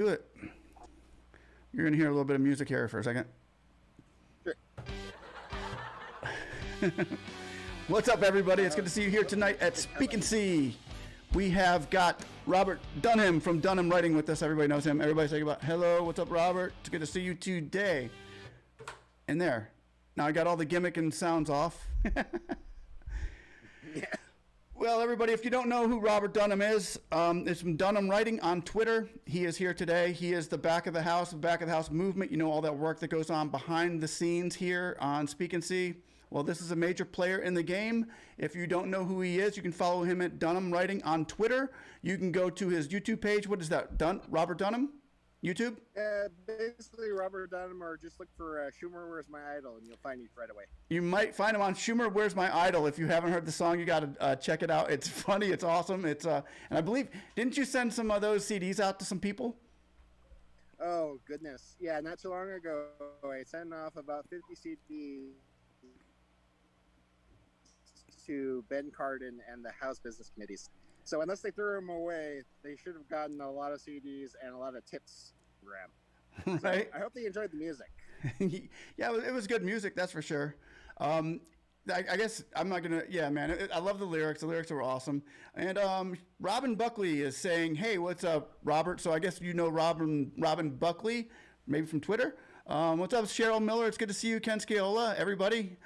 Do it. You're going to hear a little bit of music here for a second. Sure. What's up, everybody? It's good to see you here tonight at Speak and See. We have got Robert Dunham from Dunham Writing with us. Everybody knows him. Everybody say about hello. What's up, Robert? It's good to see you today. And there. Now I got all the gimmick and sounds off. Yeah. Well, everybody, if you don't know who Robert Dunham is, it's from Dunham Writing on Twitter. He is here today. He is the back of the house movement. You know, all that work that goes on behind the scenes here on Speak and See. Well, this is a major player in the game. If you don't know who he is, you can follow him at Dunham Writing on Twitter. You can go to his YouTube page. What is that? Robert Dunham? YouTube? Basically, Robert Dunham, or just look for Schumer, Where's My Idol, and you'll find me right away. You might find him on Schumer, Where's My Idol. If you haven't heard the song, you got to check it out. It's funny. It's awesome. And I believe, didn't you send some of those CDs out to some people? Oh, goodness. Yeah, not too long ago, I sent off about 50 CDs to Ben Cardin and the House Business Committees. So unless they threw them away, they should have gotten a lot of CDs and a lot of tips. Right. So I hope they enjoyed the music. Yeah, it was good music, that's for sure. I guess I'm not going to, yeah, man, I love the lyrics. The lyrics are awesome. And Robin Buckley is saying, hey, what's up, Robert? So I guess you know Robin Buckley, maybe from Twitter. What's up, Cheryl Miller? It's good to see you, Ken Sciola, everybody.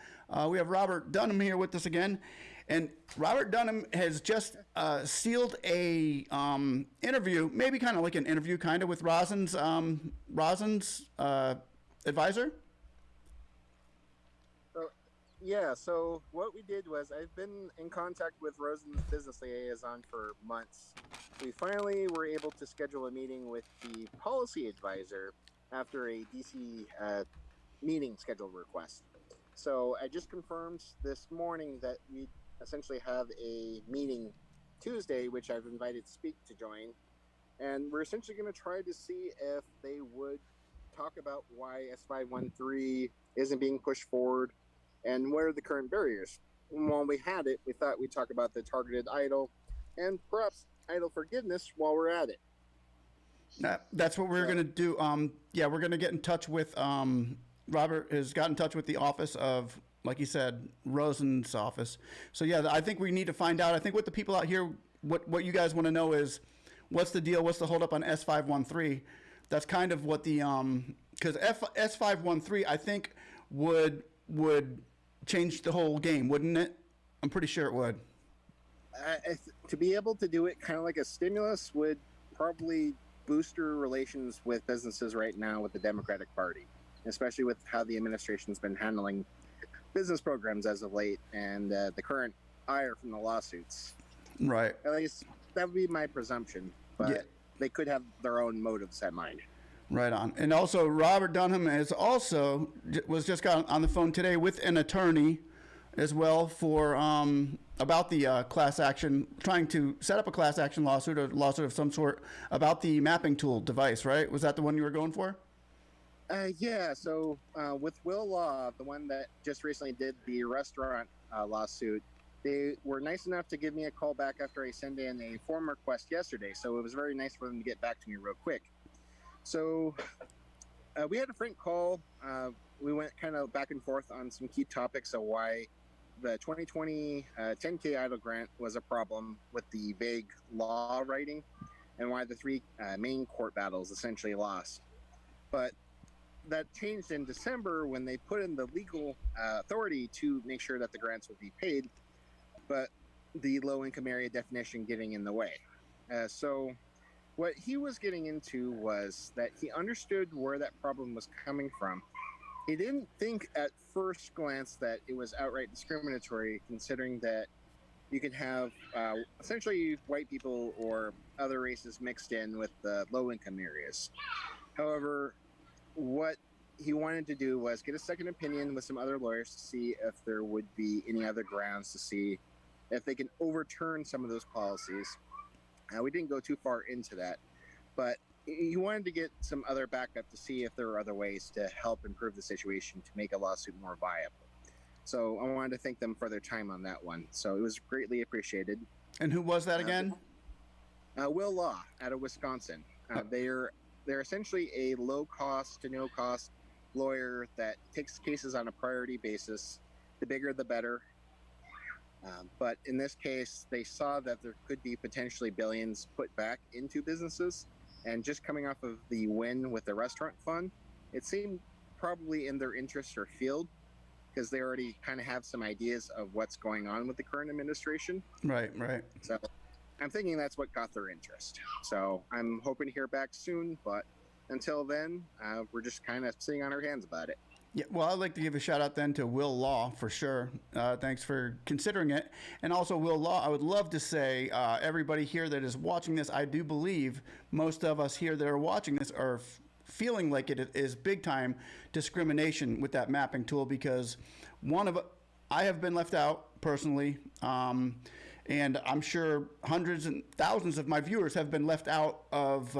We have Robert Dunham here with us again. And Robert Dunham has just sealed a interview, maybe kind of like an interview kind of with Rosin's advisor. So what we did was I've been in contact with Rosen's business liaison for months. We finally were able to schedule a meeting with the policy advisor after a DC meeting schedule request. So I just confirmed this morning that we essentially have a meeting Tuesday, which I've invited Speak to join. And we're essentially going to try to see if they would talk about why S513 isn't being pushed forward and what are the current barriers. And while we had it, we thought we'd talk about the targeted Eidl and perhaps Eidl forgiveness while we're at it. That's what we're going to do. We're going to get in touch with Robert has got in touch with the office of, like you said, Rosen's office. So, yeah, I think we need to find out. I think what the people out here, what you guys want to know is what's the deal, what's the holdup on S513. That's kind of what the because S513, I think, would change the whole game, wouldn't it? I'm pretty sure it would. To be able to do it kind of like a stimulus would probably booster relations with businesses right now with the Democratic Party, especially with how the administration's been handling business programs as of late and the current ire from the lawsuits. Right. At least that would be my presumption, but they could have their own motives at mind. Right on. And also, Robert Dunham was just got on the phone today with an attorney as well for about the class action, trying to set up a class action lawsuit or lawsuit of some sort about the mapping tool device, right? Was that the one you were going for? So with Will Law, the one that just recently did the restaurant lawsuit, they were nice enough to give me a call back after I sent in a form request yesterday. So it was very nice for them to get back to me real quick. So we had a frank call. We went kind of back and forth on some key topics of why the 2020 10K Eidl grant was a problem with the vague law writing and why the three main court battles essentially lost. But that changed in December when they put in the legal authority to make sure that the grants would be paid, but the low-income area definition getting in the way. So what he was getting into was that he understood where that problem was coming from. He didn't think at first glance that it was outright discriminatory, considering that you could have essentially white people or other races mixed in with the low-income areas. However, what he wanted to do was get a second opinion with some other lawyers to see if there would be any other grounds to see if they can overturn some of those policies. We didn't go too far into that, but he wanted to get some other backup to see if there were other ways to help improve the situation to make a lawsuit more viable. So I wanted to thank them for their time on that one. So it was greatly appreciated. And who was that again? Will Law out of Wisconsin. They're they're essentially a low cost to no cost lawyer that takes cases on a priority basis. The bigger, the better. But in this case, they saw that there could be potentially billions put back into businesses. And just coming off of the win with the restaurant fund, it seemed probably in their interest or field, because they already kind of have some ideas of what's going on with the current administration. Right. So I'm thinking that's what got their interest. So I'm hoping to hear back soon, but until then, we're just kind of sitting on our hands about it. Yeah, well, I'd like to give a shout out then to Will Law for sure. Thanks for considering it. And also, Will Law, I would love to say everybody here that is watching this, I do believe most of us here that are watching this are feeling like it is big time discrimination with that mapping tool, because I have been left out personally. And I'm sure hundreds and thousands of my viewers have been left out of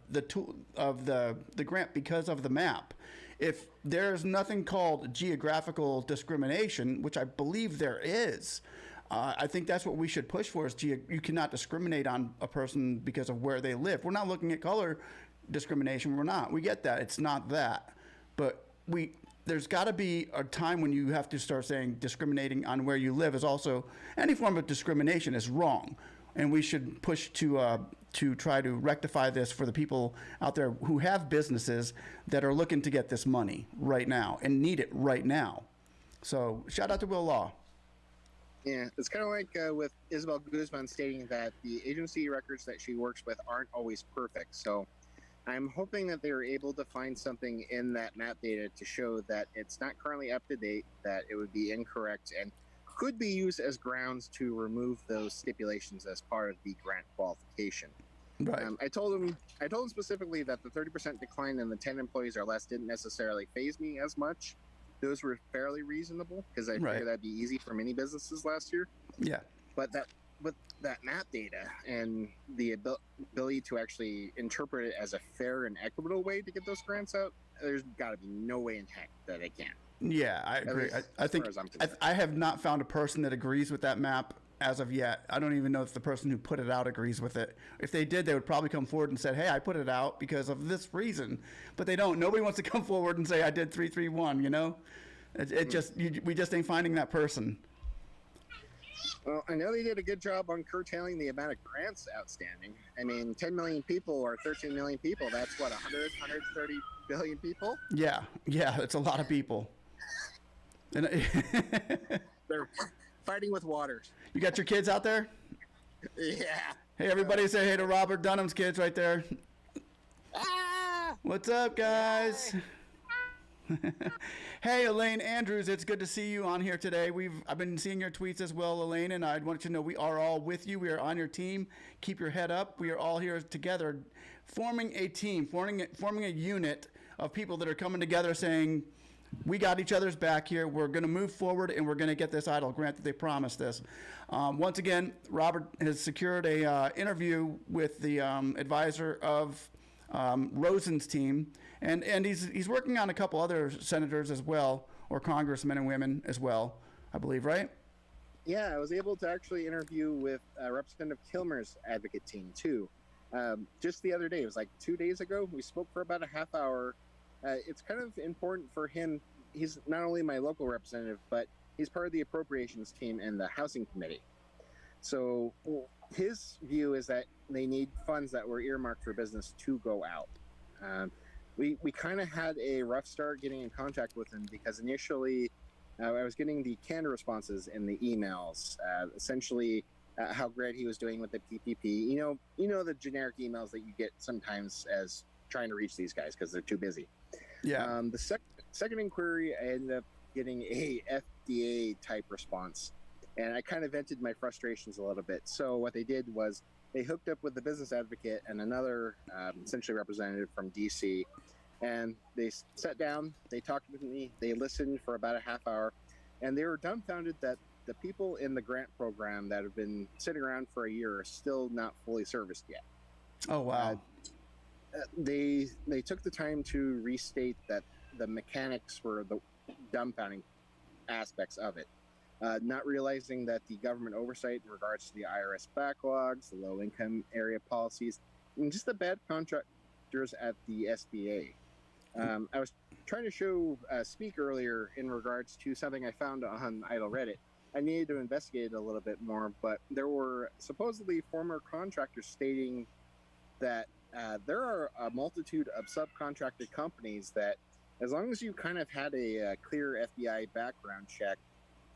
the tool of the grant because of the map. If there's nothing called geographical discrimination, which I believe there is, I think that's what we should push for. Is you cannot discriminate on a person because of where they live. We're not looking at color discrimination. We're not. We get that. It's not that. But there's got to be a time when you have to start saying discriminating on where you live is also any form of discrimination is wrong, and we should push to try to rectify this for the people out there who have businesses that are looking to get this money right now and need it right now. So shout out to Will Law. Yeah, it's kind of like with Isabel Guzman stating that the agency records that she works with aren't always perfect. So I'm hoping that they're able to find something in that map data to show that it's not currently up to date, that it would be incorrect, and could be used as grounds to remove those stipulations as part of the grant qualification. Right. I told him specifically that the 30% decline in the 10 employees or less didn't necessarily faze me as much. Those were fairly reasonable, because I figured that'd be easy for many businesses last year. Yeah. But that map data and the ability to actually interpret it as a fair and equitable way to get those grants out, there's got to be no way in heck that they can. Yeah, I agree. I think I have not found a person that agrees with that map as of yet. I don't even know if the person who put it out agrees with it. If they did, they would probably come forward and said, hey, I put it out because of this reason. But they don't. Nobody wants to come forward and say, I did 331, you know? We just ain't finding that person. Well, I know they did a good job on curtailing the amount of grants outstanding. I mean, 10 million people or 13 million people, that's what, 130 billion people? Yeah, it's a lot of people. And they're fighting with waters. You got your kids out there? Yeah. Hey, everybody say hey to Robert Dunham's kids right there. Ah! What's up, guys? Hey, Elaine Andrews, it's good to see you on here today. I've been seeing your tweets as well, Elaine, and I want you to know we are all with you. We are on your team. Keep your head up. We are all here together, forming a team, forming a unit of people that are coming together saying, we got each other's back here. We're going to move forward, and we're going to get this Eidl grant that they promised us. Once again, Robert has secured a interview with the advisor of Rosen's team, and he's working on a couple other senators as well, or congressmen and women as well, I believe, right? Yeah, I was able to actually interview with Representative Kilmer's advocate team too. Just the other day, it was like 2 days ago. We spoke for about a half hour. It's kind of important for him. He's not only my local representative, but he's part of the appropriations team and the housing committee. So his view is that they need funds that were earmarked for business to go out. We kind of had a rough start getting in contact with him, because initially I was getting the canned responses in the emails, essentially how great he was doing with the PPP. You know the generic emails that you get sometimes as trying to reach these guys because they're too busy. Yeah. The second inquiry, I ended up getting a FDA type response, and I kind of vented my frustrations a little bit. So what they did was they hooked up with the business advocate and another essentially representative from DC, and they sat down, they talked with me, they listened for about a half hour, and they were dumbfounded that the people in the grant program that have been sitting around for a year are still not fully serviced yet. Oh, wow. They took the time to restate that the mechanics were the dumbfounding aspects of it, not realizing that the government oversight in regards to the IRS backlogs, the low income area policies, and just the bad contractors at the SBA. I was trying to show speak earlier in regards to something I found on Eidl Reddit. I needed to investigate it a little bit more, but there were supposedly former contractors stating that there are a multitude of subcontracted companies that, as long as you kind of had a clear FBI background check,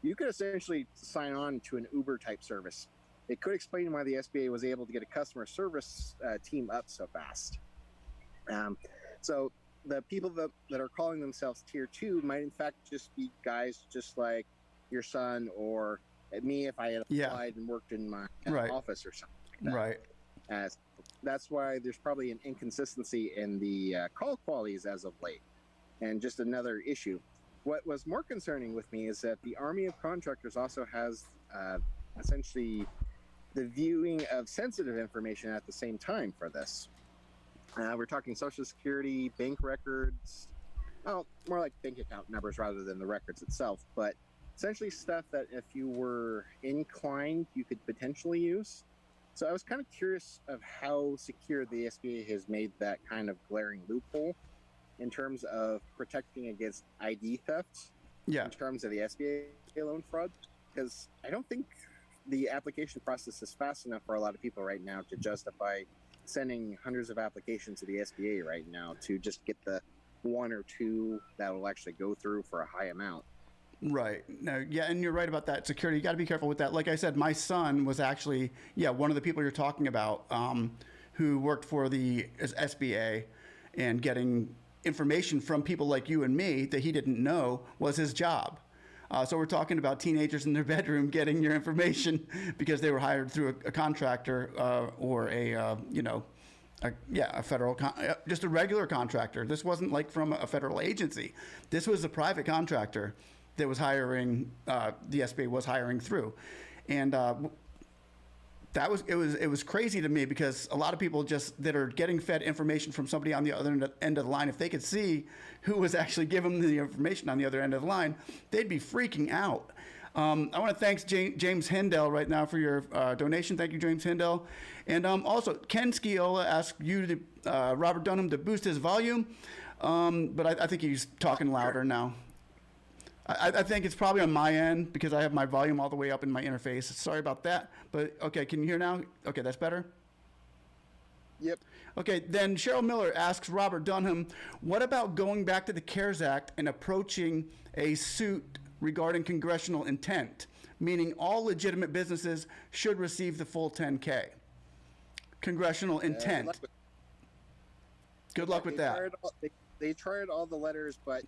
you could essentially sign on to an Uber type service. It could explain why the SBA was able to get a customer service team up so fast. So the people that are calling themselves Tier 2 might in fact just be guys just like your son or me if I had applied and worked in my office or something like that. Right. That's why there's probably an inconsistency in the call qualities as of late. And just another issue. What was more concerning with me is that the Army of Contractors also has essentially the viewing of sensitive information at the same time for this. We're talking Social Security, bank records, more like bank account numbers rather than the records itself, but essentially stuff that if you were inclined, you could potentially use. So I was kind of curious of how secure the SBA has made that kind of glaring loophole in terms of protecting against ID theft in terms of the SBA loan fraud, because I don't think the application process is fast enough for a lot of people right now to justify sending hundreds of applications to the SBA right now to just get the one or two that will actually go through for a high amount. Right. No, yeah, and you're right about that security. You got to be careful with that. Like I said, my son was actually, one of the people you're talking about who worked for the SBA and getting information from people like you and me that he didn't know was his job. So we're talking about teenagers in their bedroom getting your information because they were hired through a contractor or a federal, just a regular contractor. This wasn't like from a federal agency. This was a private contractor that was hiring, the SBA was hiring through. And it was crazy to me because a lot of people just that are getting fed information from somebody on the other end of the line, if they could see who was actually giving them the information on the other end of the line, they'd be freaking out. I want to thank James Hindell right now for your donation. Thank you, James Hindell. And also, Ken Sciola asked you, Robert Dunham, to boost his volume, but I think he's talking louder now. I think it's probably on my end because I have my volume all the way up in my interface. Sorry about that. But, okay, can you hear now? Okay, that's better? Yep. Okay, then Cheryl Miller asks Robert Dunham, what about going back to the CARES Act and approaching a suit regarding congressional intent, meaning all legitimate businesses should receive the full 10K? Congressional intent. Good luck with that. They tried all the letters, but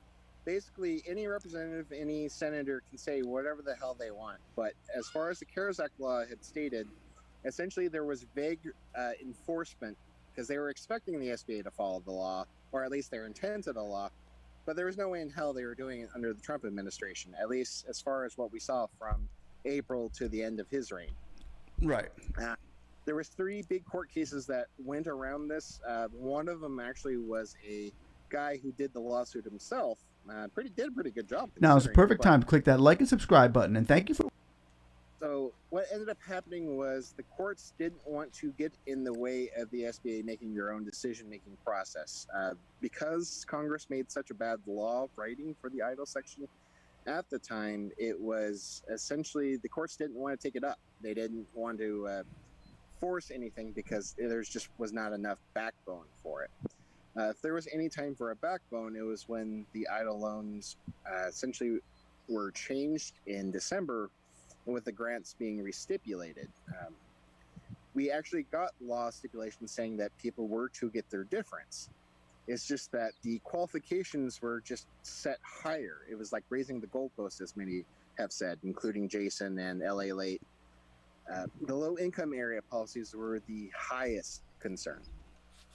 basically any representative, any senator can say whatever the hell they want. But as far as the CARES Act law had stated, essentially there was vague enforcement because they were expecting the SBA to follow the law, or at least their intent of the law. But there was no way in hell they were doing it under the Trump administration, at least as far as what we saw from April to the end of his reign. Right. There was 3 big court cases that went around this. One of them actually was a guy who did the lawsuit himself. Did a pretty good job. Now is the perfect time to click that like and subscribe button, and thank you for. So what ended up happening was the courts didn't want to get in the way of the SBA making their own decision-making process. Because Congress made such a bad law writing for the Eidl section at the time, it was essentially the courts didn't want to take it up. They didn't want to force anything because there's just was not enough backbone for it. If there was any time for a backbone, it was when the Eidl loans essentially were changed in December with the grants being restipulated. We actually got law stipulations saying that people were to get their difference. It's just that the qualifications were just set higher. It was like raising the goalpost, as many have said, including Jason and LA Late. The low income area policies were the highest concern.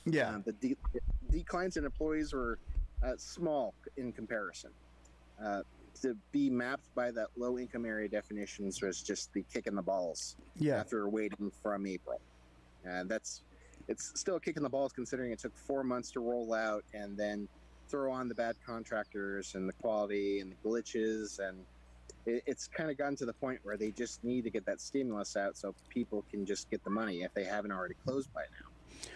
Yeah. The declines in employees were small in comparison. To be mapped by that low income area definitions was just the kick in the balls after waiting from April. And it's still a kick in the balls considering it took 4 months to roll out and then throw on the bad contractors and the quality and the glitches. And it's kind of gotten to the point where they just need to get that stimulus out so people can just get the money if they haven't already closed by now.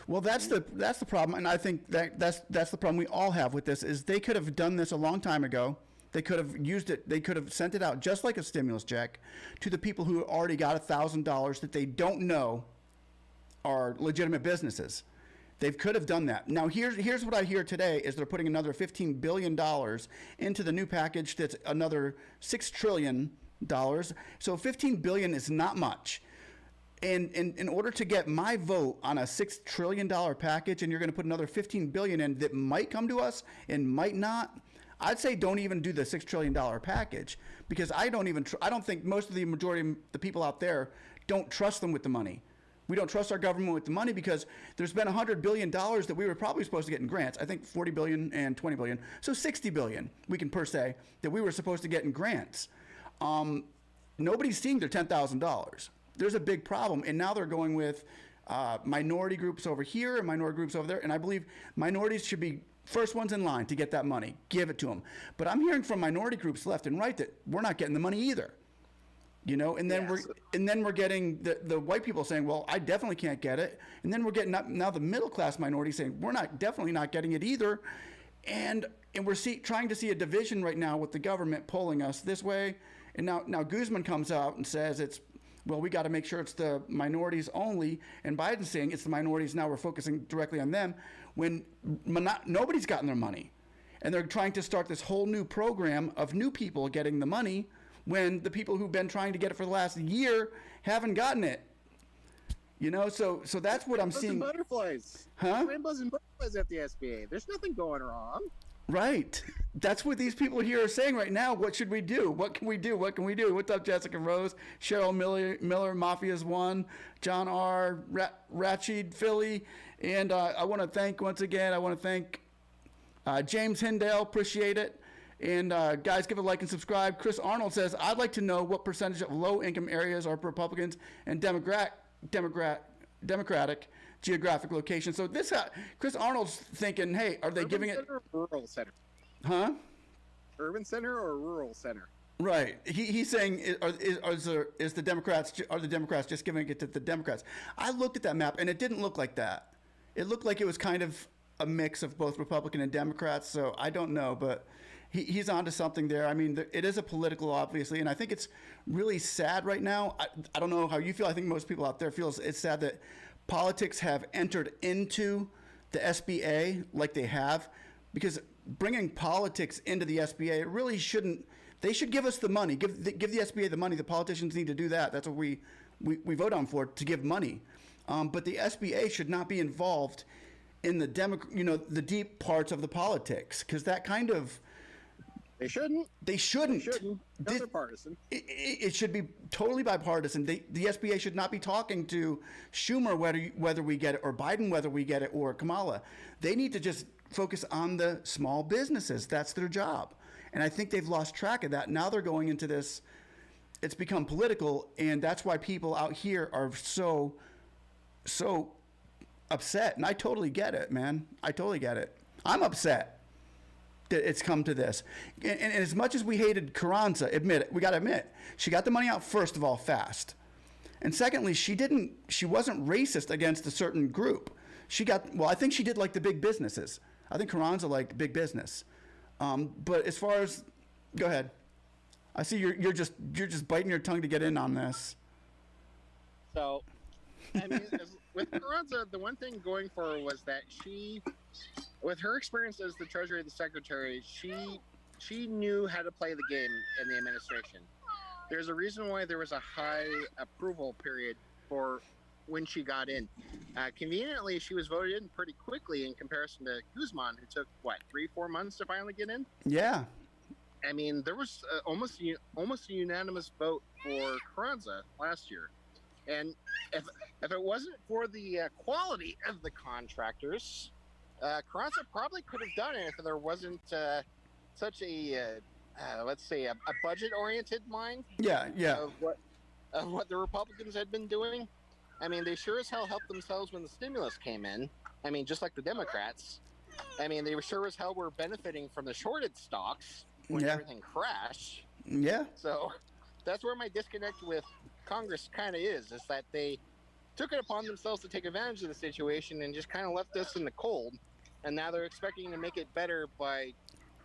Well, that's the problem, and I think that's the problem we all have with this. Is they could have done this a long time ago. They could have used it. They could have sent it out just like a stimulus check to the people who already got $1,000 that they don't know are legitimate businesses. They could have done that. Now, here's what I hear today is they're putting another $15 billion into the new package that's another $6 trillion. So $15 billion is not much. And in order to get my vote on a $6 trillion package, and you're going to put another $15 billion in that might come to us and might not, I'd say don't even do the $6 trillion package, because I don't think most of the majority of the people out there don't trust them with the money. We don't trust our government with the money because there's been $100 billion that we were probably supposed to get in grants. I think 40 billion and 20 billion. So 60 billion we can per se that we were supposed to get in grants. Nobody's seeing their $10,000. There's a big problem. And now they're going with minority groups over here and minority groups over there. And I believe minorities should be first ones in line to get that money. Give it to them. But I'm hearing from minority groups left and right that we're not getting the money either. You know, and then we're getting the white people saying, well, I definitely can't get it. And then we're getting now the middle class minority saying, we're definitely not getting it either. And we're trying to see a division right now with the government pulling us this way. And now Guzman comes out and says we got to make sure it's the minorities only. And Biden's saying it's the minorities. Now we're focusing directly on them when nobody's gotten their money. And they're trying to start this whole new program of new people getting the money, when the people who've been trying to get it for the last year haven't gotten it. You know, so that's what I'm seeing. Rainbows and butterflies. Huh? Rainbows and butterflies at the SBA. There's nothing going wrong. Right. That's what these people here are saying right now. What should we do? What can we do? What can we do? What's up, Jessica Rose? Cheryl Miller, Mafia's One, John R. Ratchid, Philly. And I want to thank, once again, James Hindale. Appreciate it. And guys, give a like and subscribe. Chris Arnold says, I'd like to know what percentage of low-income areas are Republicans and Democratic geographic location. So Chris Arnold's thinking, hey, are they giving it? Urban center or rural center? Huh? Urban center or rural center? Right. He's saying, are the Democrats just giving it to the Democrats? I looked at that map, and it didn't look like that. It looked like it was kind of a mix of both Republican and Democrats. So I don't know, but he's onto something there. I mean, it is a political, obviously, and I think it's really sad right now. I don't know how you feel. I think most people out there feel it's sad that politics have entered into the SBA like they have, because bringing politics into the SBA, it really shouldn't. They should give us the money. Give the SBA the money. The politicians need to do that. That's what we vote on for, to give money. But the SBA should not be involved in the the deep parts of the politics, because that kind of. They shouldn't. They shouldn't. They're partisan. It should be totally bipartisan. The SBA should not be talking to Schumer whether we get it, or Biden whether we get it, or Kamala. They need to just focus on the small businesses. That's their job. And I think they've lost track of that. Now they're going into this. It's become political, and that's why people out here are so upset. And I totally get it, man. I totally get it. I'm upset that it's come to this. And as much as we hated Carranza, we got to admit, she got the money out, first of all, fast. And secondly, she wasn't racist against a certain group. I think she did like the big businesses. I think Carranza liked big business. But as far as, go ahead. I see you're just biting your tongue to get in on this. So, I mean, with Carranza, the one thing going for her was that she, with her experience as the Treasury of the Secretary, she knew how to play the game in the administration. There's a reason why there was a high approval period for when she got in. Conveniently, she was voted in pretty quickly in comparison to Guzman, who took, 3-4 months to finally get in? Yeah. I mean, there was almost a unanimous vote for Carranza last year. And if it wasn't for the quality of the contractors, Carranza probably could have done it if there wasn't such a, let's say, a budget-oriented mind. Yeah. Of what the Republicans had been doing. I mean, they sure as hell helped themselves when the stimulus came in. I mean, just like the Democrats. I mean, they were sure as hell were benefiting from the shorted stocks when everything crashed. Yeah. So that's where my disconnect with Congress kind of is that they took it upon themselves to take advantage of the situation and just kind of left us in the cold. And now they're expecting to make it better by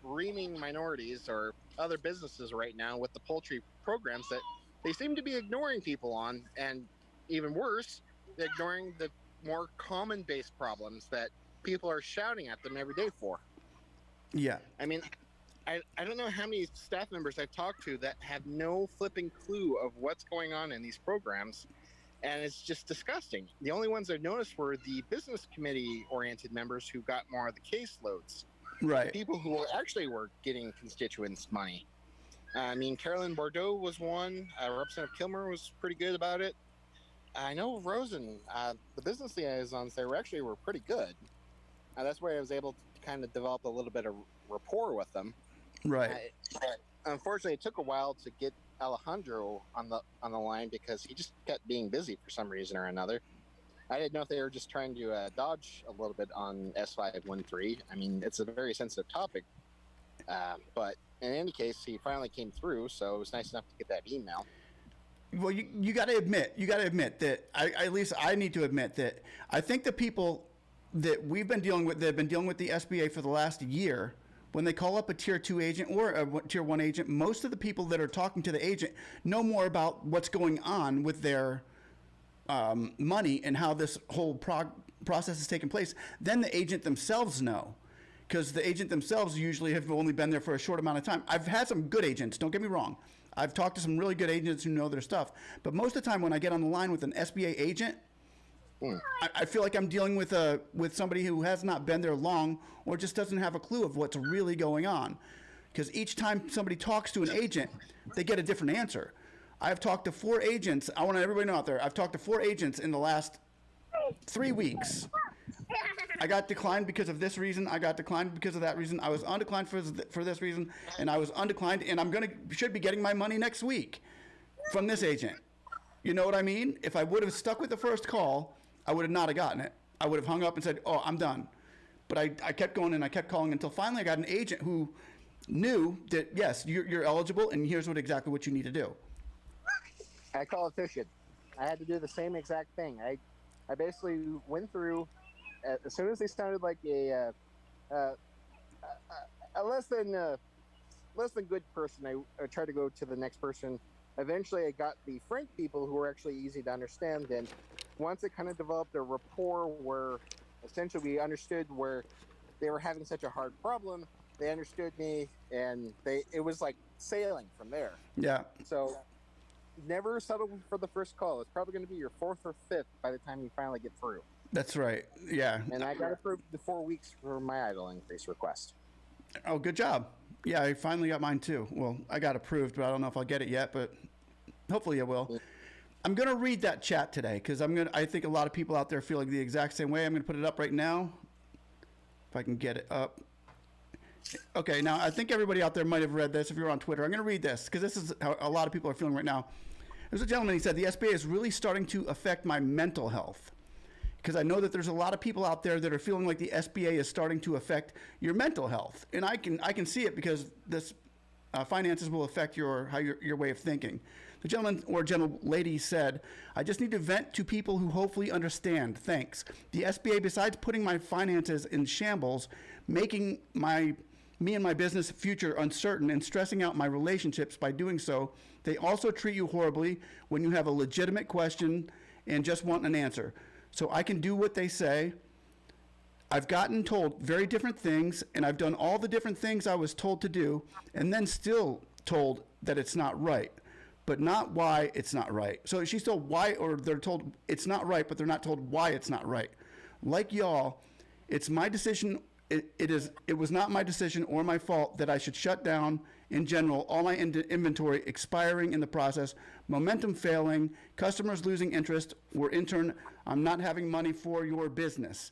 reaming minorities or other businesses right now with the poultry programs that they seem to be ignoring people on. And even worse, ignoring the more common based problems that people are shouting at them every day for. Yeah. I mean, I don't know how many staff members I've talked to that have no flipping clue of what's going on in these programs. And it's just disgusting. The only ones I've noticed were the business committee oriented members who got more of the caseloads. Right. People who actually were getting constituents' money. I mean, Carolyn Bordeaux was one. Representative Kilmer was pretty good about it. I know Rosen, the business liaisons there were pretty good. That's where I was able to kind of develop a little bit of rapport with them. Right. Unfortunately, it took a while to get Alejandro on the line because he just kept being busy for some reason or another. I didn't know if they were just trying to dodge a little bit on S513. I mean, it's a very sensitive topic, but in any case, he finally came through, so it was nice enough to get that email. Well, you got to admit that at least I need to admit that I think the people that we've been dealing with, that have been dealing with the SBA for the last year, when they call up a tier 2 agent or a tier 1 agent, most of the people that are talking to the agent know more about what's going on with their money and how this whole process is taking place than the agent themselves know. Because the agent themselves usually have only been there for a short amount of time. I've had some good agents, don't get me wrong. I've talked to some really good agents who know their stuff. But most of the time when I get on the line with an SBA agent, I feel like I'm dealing with somebody who has not been there long or just doesn't have a clue of what's really going on. Because each time somebody talks to an agent, they get a different answer. I've talked to 4 agents. I want everybody to know out there, I've talked to 4 agents in the last 3 weeks. I got declined because of this reason. I got declined because of that reason. I was undeclined for this reason, and I was undeclined, and should be getting my money next week from this agent. You know what I mean? If I would have stuck with the first call, I would have not have gotten it. I would have hung up and said, "Oh, I'm done." But I kept going and I kept calling until finally I got an agent who knew that yes, you're eligible, and here's exactly what you need to do. I call it fishing. I had to do the same exact thing. I basically went through as soon as they sounded like a less than good person. I tried to go to the next person. Eventually, I got the frank people who were actually easy to understand. And once it kind of developed a rapport where essentially we understood where they were having such a hard problem, they understood me, and it was like sailing from there. Yeah. So never settle for the first call. It's probably going to be your 4th or 5th by the time you finally get through. That's right. Yeah. And I got approved the 4 weeks for my Eidl increase request. Oh, good job. Yeah, I finally got mine too. Well, I got approved, but I don't know if I'll get it yet, but hopefully I will. Yeah. I'm going to read that chat today because I think a lot of people out there feel like the exact same way. I'm going to put it up right now. If I can get it up. Okay, now I think everybody out there might have read this if you're on Twitter. I'm going to read this because this is how a lot of people are feeling right now. There's a gentleman, he said, the SBA is really starting to affect my mental health. Because I know that there's a lot of people out there that are feeling like the SBA is starting to affect your mental health. And I can see it because this finances will affect your way of thinking. The gentleman or gentle lady said, I just need to vent to people who hopefully understand. Thanks. The SBA, besides putting my finances in shambles, making me and my business future uncertain and stressing out my relationships by doing so, they also treat you horribly when you have a legitimate question and just want an answer. So I can do what they say. I've gotten told very different things, and I've done all the different things I was told to do, and then still told that it's not right, but not why it's not right. So she's told why, or they're told it's not right, but they're not told why it's not right. Like y'all, it's my decision. It was not my decision or my fault that I should shut down in general, all my inventory expiring in the process, momentum failing, customers losing interest, or in turn, I'm not having money for your business.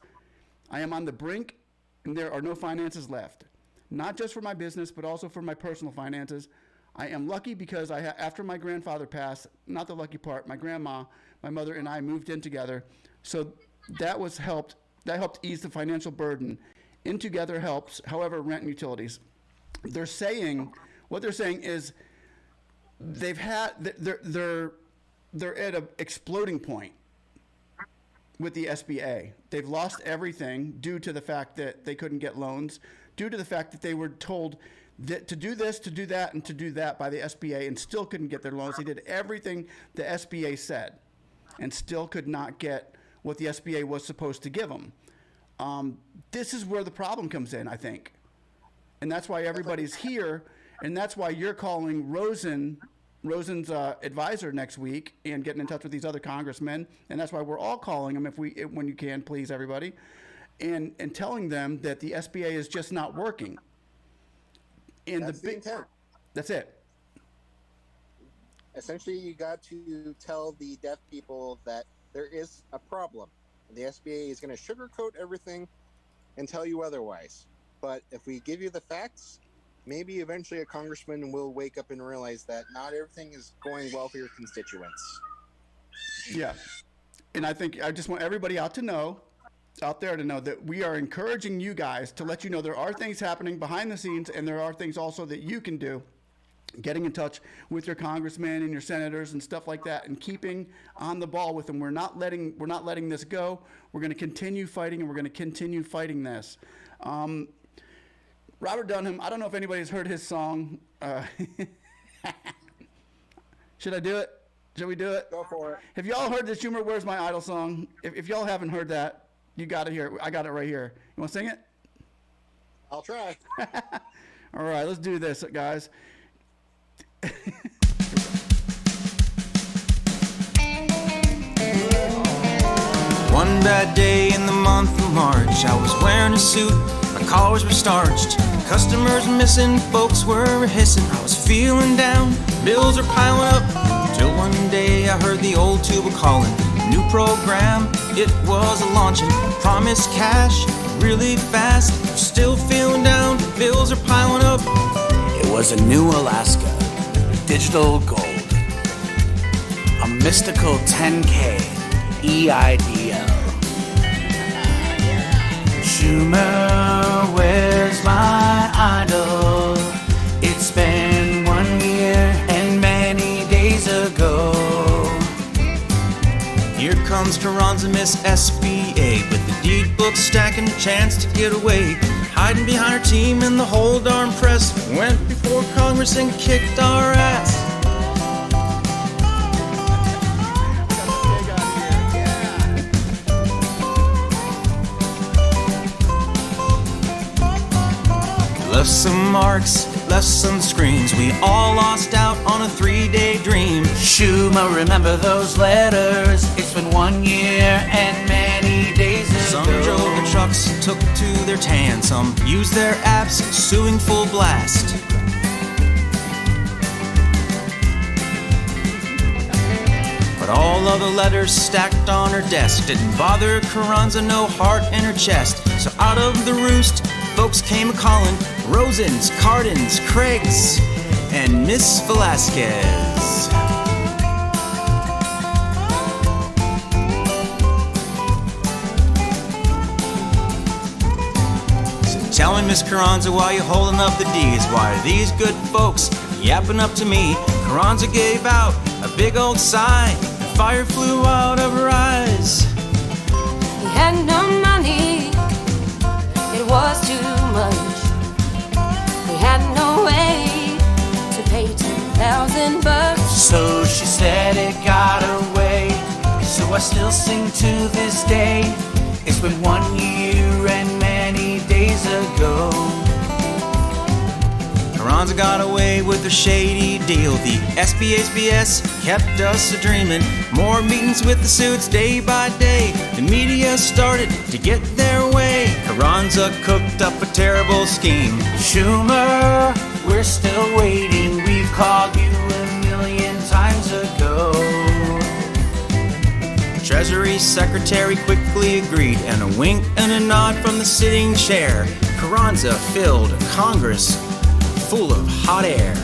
I am on the brink and there are no finances left. Not just for my business, but also for my personal finances. I am lucky because after my grandfather passed, not the lucky part, my grandma, my mother and I moved in together. So that helped ease the financial burden. In together helps, however, rent and utilities. What they're saying is they're at an exploding point with the SBA. They've lost everything due to the fact that they couldn't get loans, due to the fact that they were told that to do this, to do that, and to do that by the SBA and still couldn't get their loans. They did everything the SBA said and still could not get what the SBA was supposed to give them. This is where the problem comes in, I think. And that's why everybody's here, and that's why you're calling Rosen's advisor next week and getting in touch with these other congressmen, and that's why we're all calling them when you can, please, everybody, and telling them that the SBA is just not working. And that's the intent. That's it. Essentially, you got to tell the deaf people that there is a problem. The SBA is going to sugarcoat everything and tell you otherwise. But if we give you the facts, maybe eventually a congressman will wake up and realize that not everything is going well for your constituents. Yeah. And I think I just want everybody out there to know that we are encouraging you guys to let you know there are things happening behind the scenes, and there are things also that you can do, getting in touch with your congressmen and your senators and stuff like that, and keeping on the ball with them. We're not letting this go. We're going to continue fighting, and we're going to continue fighting this. Robert Dunham, I don't know if anybody's heard his song. Should I do it? Should we do it? Go for it. Have y'all heard the Schumer Where's My Idol song? If y'all haven't heard that, you got it here. I got it right here. You want to sing it? I'll try. All right, let's do this, guys. One bad day in the month of March, I was wearing a suit, my collars were starched, customers missing, folks were hissing. I was feeling down, bills are piling up, till one day I heard the old tuba calling. New program, it was a launching, promised cash really fast. Still feeling down, bills are piling up. It was a new Alaska, digital gold, a mystical 10K EIDL. Schumer, where's my idol? It's been 1 year and many days ago. Here comes Carranza Miss SBA with the deed book stacking, chance to get away. Hiding behind her team and the whole darn press. Went before Congress and kicked our ass. Left some marks, left some screams. We all lost out on a 3-day dream. Schumer, remember those letters? It's been 1 year and many days ago. Some drove their trucks, took to their tan. Some used their apps, suing full blast. But all of the letters stacked on her desk didn't bother Carranza, no heart in her chest. So out of the roost, folks came a-calling. Rosens, Cardins, Craigs, and Miss Velasquez. So tell me, Miss Carranza, why you holding up the D's? Why are these good folks yapping up to me? Carranza gave out a big old sigh, and fire flew out of her eyes. He had no money, it was too much. He had no way to pay $10,000. So she said it got away. So I still sing to this day. It's been 1 year and many days ago. Carranza got away with a shady deal. The SBA's BS kept us a-dreaming. More meetings with the suits day by day. The media started to get their way. Carranza cooked up a terrible scheme. Schumer, we're still waiting. We've called you 1,000,000 times ago. Treasury Secretary quickly agreed, and a wink and a nod from the sitting chair. Carranza filled Congress full of hot air.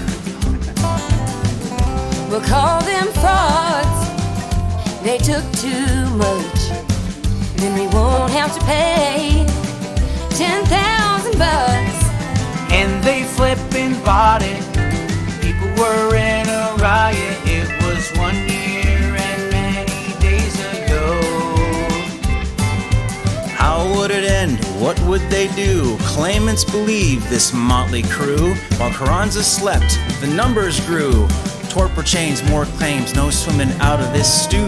We'll call them frauds. They took too much. Then we won't have to pay $10,000. And they flipped and bought it. People were in a riot. It was 1 year and many days ago. What would they do? Claimants believe this motley crew. While Carranza slept, the numbers grew. Torpor chains, more claims, no swimming out of this stew.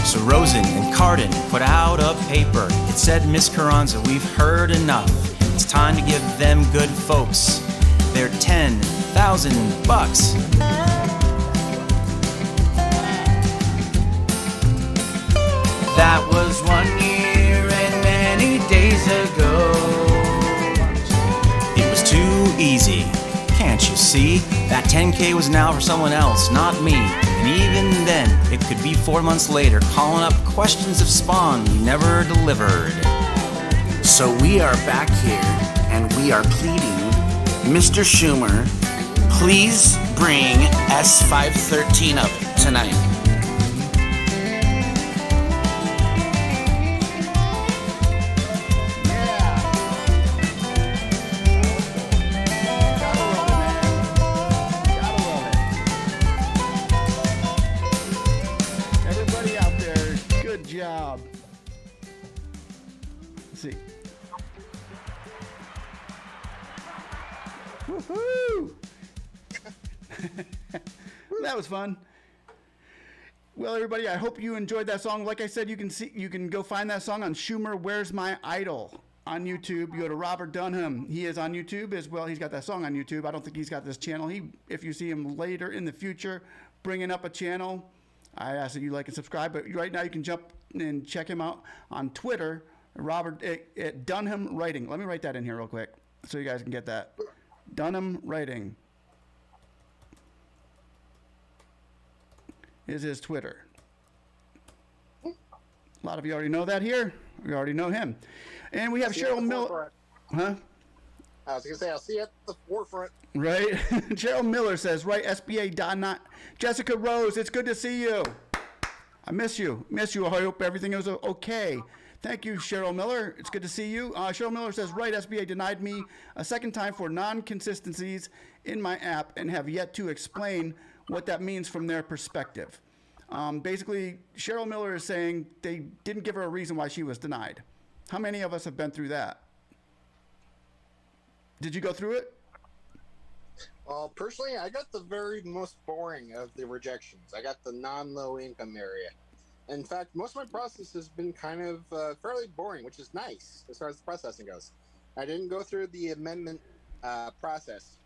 So Rosen and Carden put out a paper. It said, Miss Carranza, we've heard enough. It's time to give them good folks their $10,000. That was 1 year and many days ago. It was too easy, can't you see? That 10K was now for someone else, not me. And even then, it could be 4 months later, calling up questions of spawn we never delivered. So we are back here, and we are pleading, Mr. Schumer, please bring S513 up tonight. Job. Let's see. Woohoo! That was fun. Well, everybody, I hope you enjoyed that song. Like I said, you can go find that song on Schumer Where's My Idol on YouTube. You go to Robert Dunham. He is on YouTube as well. He's got that song on YouTube. I don't think he's got this channel. If you see him later in the future bringing up a channel, I ask that you like and subscribe. But right now, you can jump and check him out on Twitter, Robert at Dunham Writing. Let me write that in here real quick so you guys can get that. Dunham Writing is his Twitter. A lot of you already know that here. We already know him. And we have Cheryl Miller. Huh? I was going to say, I'll see you at the forefront. Right? Cheryl Miller says, right, SBA.not. Jessica Rose, it's good to see you. I miss you. I hope everything is okay. Thank you, Cheryl Miller. It's good to see you. Cheryl Miller says, right, SBA denied me a second time for non-consistencies in my app and have yet to explain what that means from their perspective. Basically, Cheryl Miller is saying they didn't give her a reason why she was denied. How many of us have been through that? Did you go through it? Well, personally, I got the very most boring of the rejections. I got the non-low income area. In fact, most of my process has been kind of fairly boring, which is nice as far as the processing goes. I didn't go through the amendment process.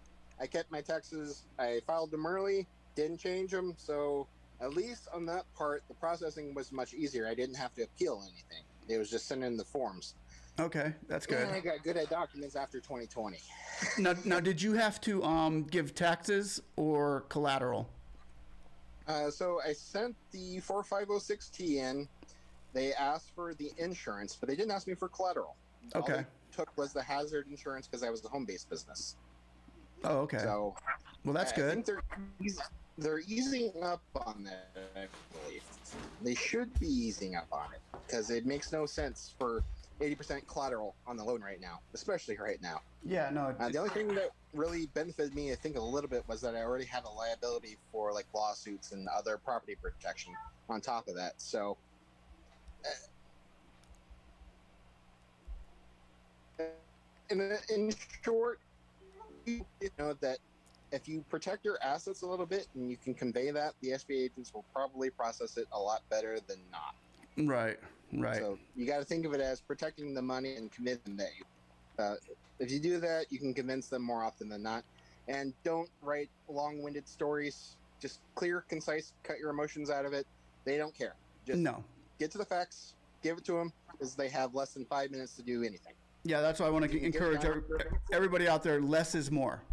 I kept my taxes. I filed them early, didn't change them. So at least on that part, the processing was much easier. I didn't have to appeal anything. It was just sending the forms. Okay, that's good. And I got good at documents after 2020. Now, did you have to give taxes or collateral? So I sent the 4506T in. They asked for the insurance, but they didn't ask me for collateral. Okay. All they took was the hazard insurance because I was the home-based business. Oh, okay. So, well, that's good. I think they're easing up on that, I believe. They should be easing up on it because it makes no sense for 80% collateral on the loan right now, especially right now. Yeah, no. The only thing that really benefited me, I think, a little bit was that I already had a liability for like lawsuits and other property protection on top of that. So, in short, you know that if you protect your assets a little bit and you can convey that, the SBA agents will probably process it a lot better than not. Right. So you got to think of it as protecting the money and committing that you. If you do that, you can convince them more often than not. And don't write long-winded stories. Just clear, concise, cut your emotions out of it. They don't care. Just get to the facts, give it to them, because they have less than 5 minutes to do anything. Yeah, that's why I want to encourage everybody out there. Less is more.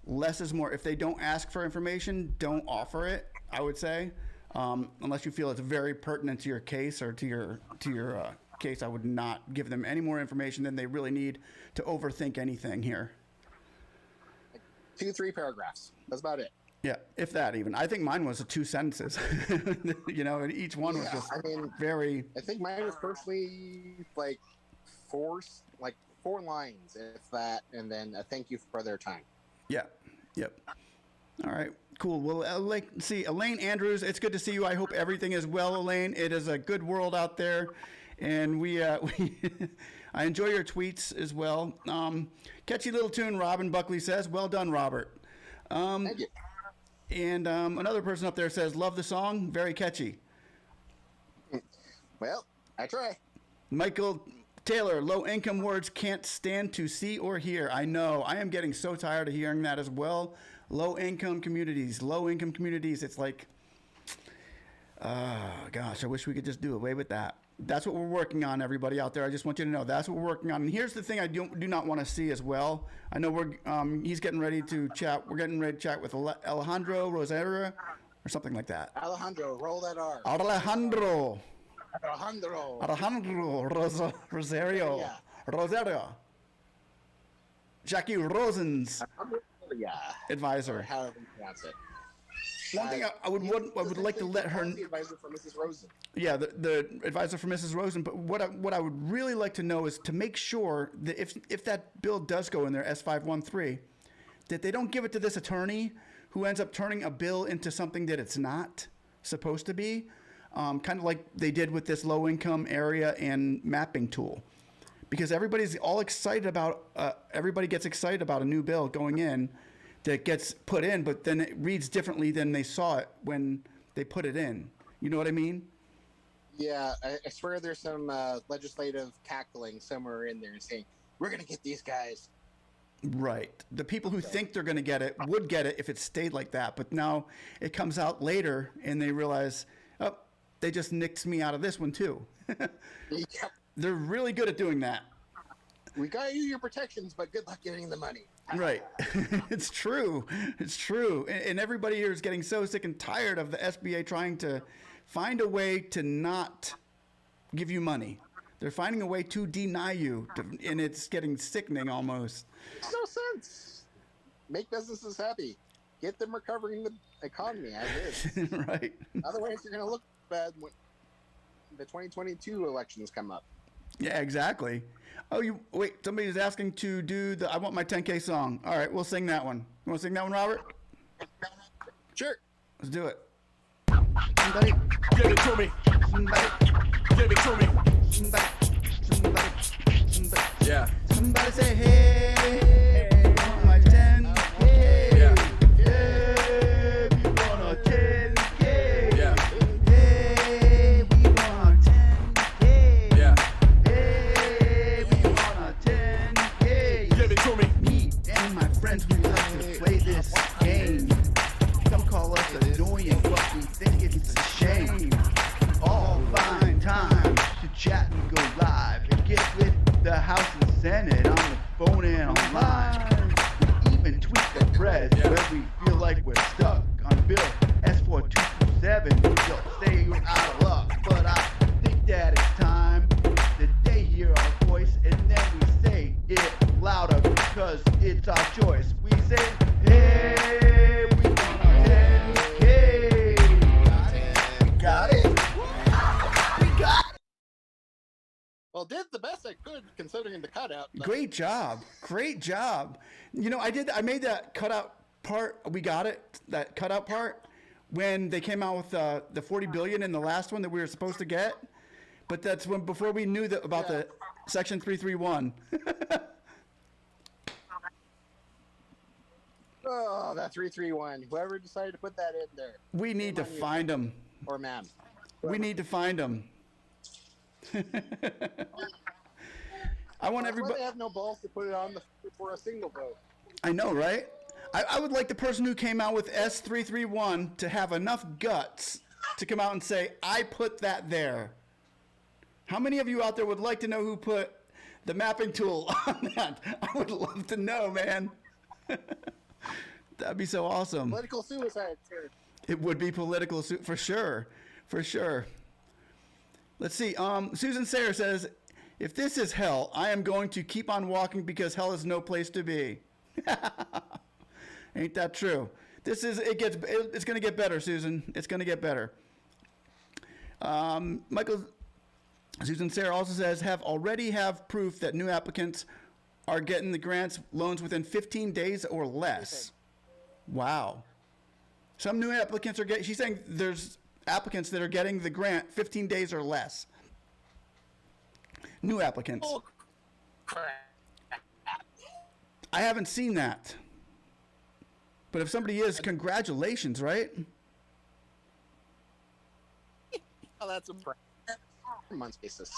Less is more. If they don't ask for information, don't offer it, I would say. Unless you feel it's very pertinent to your case or to your case, I would not give them any more information than they really need to overthink anything here. 2-3 paragraphs. That's about it. Yeah, if that even. I think mine was 2 sentences. You know, and each one was just very. I think mine was personally like 4 lines, if that, and then a thank you for their time. Yeah. Yep. All right, cool. Well, Elaine Andrews, it's good to see you. I hope everything is well, Elaine. It is a good world out there, and we I enjoy your tweets as well. Catchy little tune, Robin Buckley says. Well done, Robert. Thank you. And another person up there says, love the song, very catchy. Well, I try. Michael Taylor, low income words can't stand to see or hear. I know. I am getting so tired of hearing that as well. Low income communities. It's like, gosh, I wish we could just do away with that. That's what we're working on, everybody out there. I just want you to know that's what we're working on. And here's the thing I do not want to see as well. I know he's getting ready to chat. We're getting ready to chat with Alejandro Rosera or something like that. Alejandro, roll that R. Alejandro Rosario. Yeah. Rosario. Jackie Rosen's Yeah. advisor. Or however you pronounce it. One thing I would like to let her. The advisor for Mrs. Rosen. Yeah, the advisor for Mrs. Rosen. But what I would really like to know is to make sure that if that bill does go in there, S513, that they don't give it to this attorney who ends up turning a bill into something that it's not supposed to be, kind of like they did with this low-income area and mapping tool. Because everybody's all excited about, everybody gets excited about a new bill going in that gets put in, but then it reads differently than they saw it when they put it in. You know what I mean? Yeah, I swear there's some legislative cackling somewhere in there saying, we're going to get these guys. Right. The people who think they're going to get it would get it if it stayed like that. But now it comes out later and they realize, oh, they just nixed me out of this one too. Yep. They're really good at doing that. We got you your protections, but good luck getting the money. Right. It's true. It's true. And everybody here is getting so sick and tired of the SBA trying to find a way to not give you money. They're finding a way to deny you, and it's getting sickening almost. Makes no sense. Make businesses happy. Get them recovering the economy as is. Right. Otherwise, you're going to look bad when the 2022 elections come up. Yeah, exactly. Oh, wait, somebody's asking to do the I Want My 10K song. All right, we'll sing that one. You want to sing that one, Robert? Sure. Let's do it. Somebody, give it to me. Somebody, Give it to me. somebody. Yeah. Somebody say, hey, I want my 10K. Yeah. Hey, we want a 10K. Yeah. Hey, we want a 10K. Yeah. Hey, we want a 10K. Give it to me. Me and my friends, we like to play this game. Some call us annoying, but we think it's a shame. All find time to chat and go live and get with the House and Senate on the phone and online. We even tweet the press when we feel like we're stuck on Bill S4227. You'll say you're out of luck, but I think that it's time that they hear our voice and then we say it louder because it's our choice. We say, hey, we want our 10K. We got it. We got it. Well, did the best I could considering the cutout. But Great job. Great job. You know, I made that cutout part. We got it. That cutout part when they came out with the 40 billion in the last one that we were supposed to get. But that's when before we knew that about the section 331. Oh, that 331. Whoever decided to put that in there. We need to find them. Or ma'am. We need to find them. I want That's why everybody. they have no balls to put it on for a single vote. I know, right? I would like the person who came out with S331 to have enough guts to come out and say, I put that there. How many of you out there would like to know who put the mapping tool on that? I would love to know, man. That'd be so awesome. Political suicide, sir. It would be political for sure. For sure. Let's see. Susan Sayre says, if this is hell, I am going to keep on walking because hell is no place to be. Ain't that true? It's going to get better, Susan. It's going to get better. Susan Sayre also says, already have proof that new applicants are getting the grants loans within 15 days or less. Wow. Some new applicants are getting, she's saying there's applicants that are getting the grant 15 days or less. New applicants. Oh, crap. I haven't seen that. But if somebody is, congratulations, right? Oh, that's a month basis.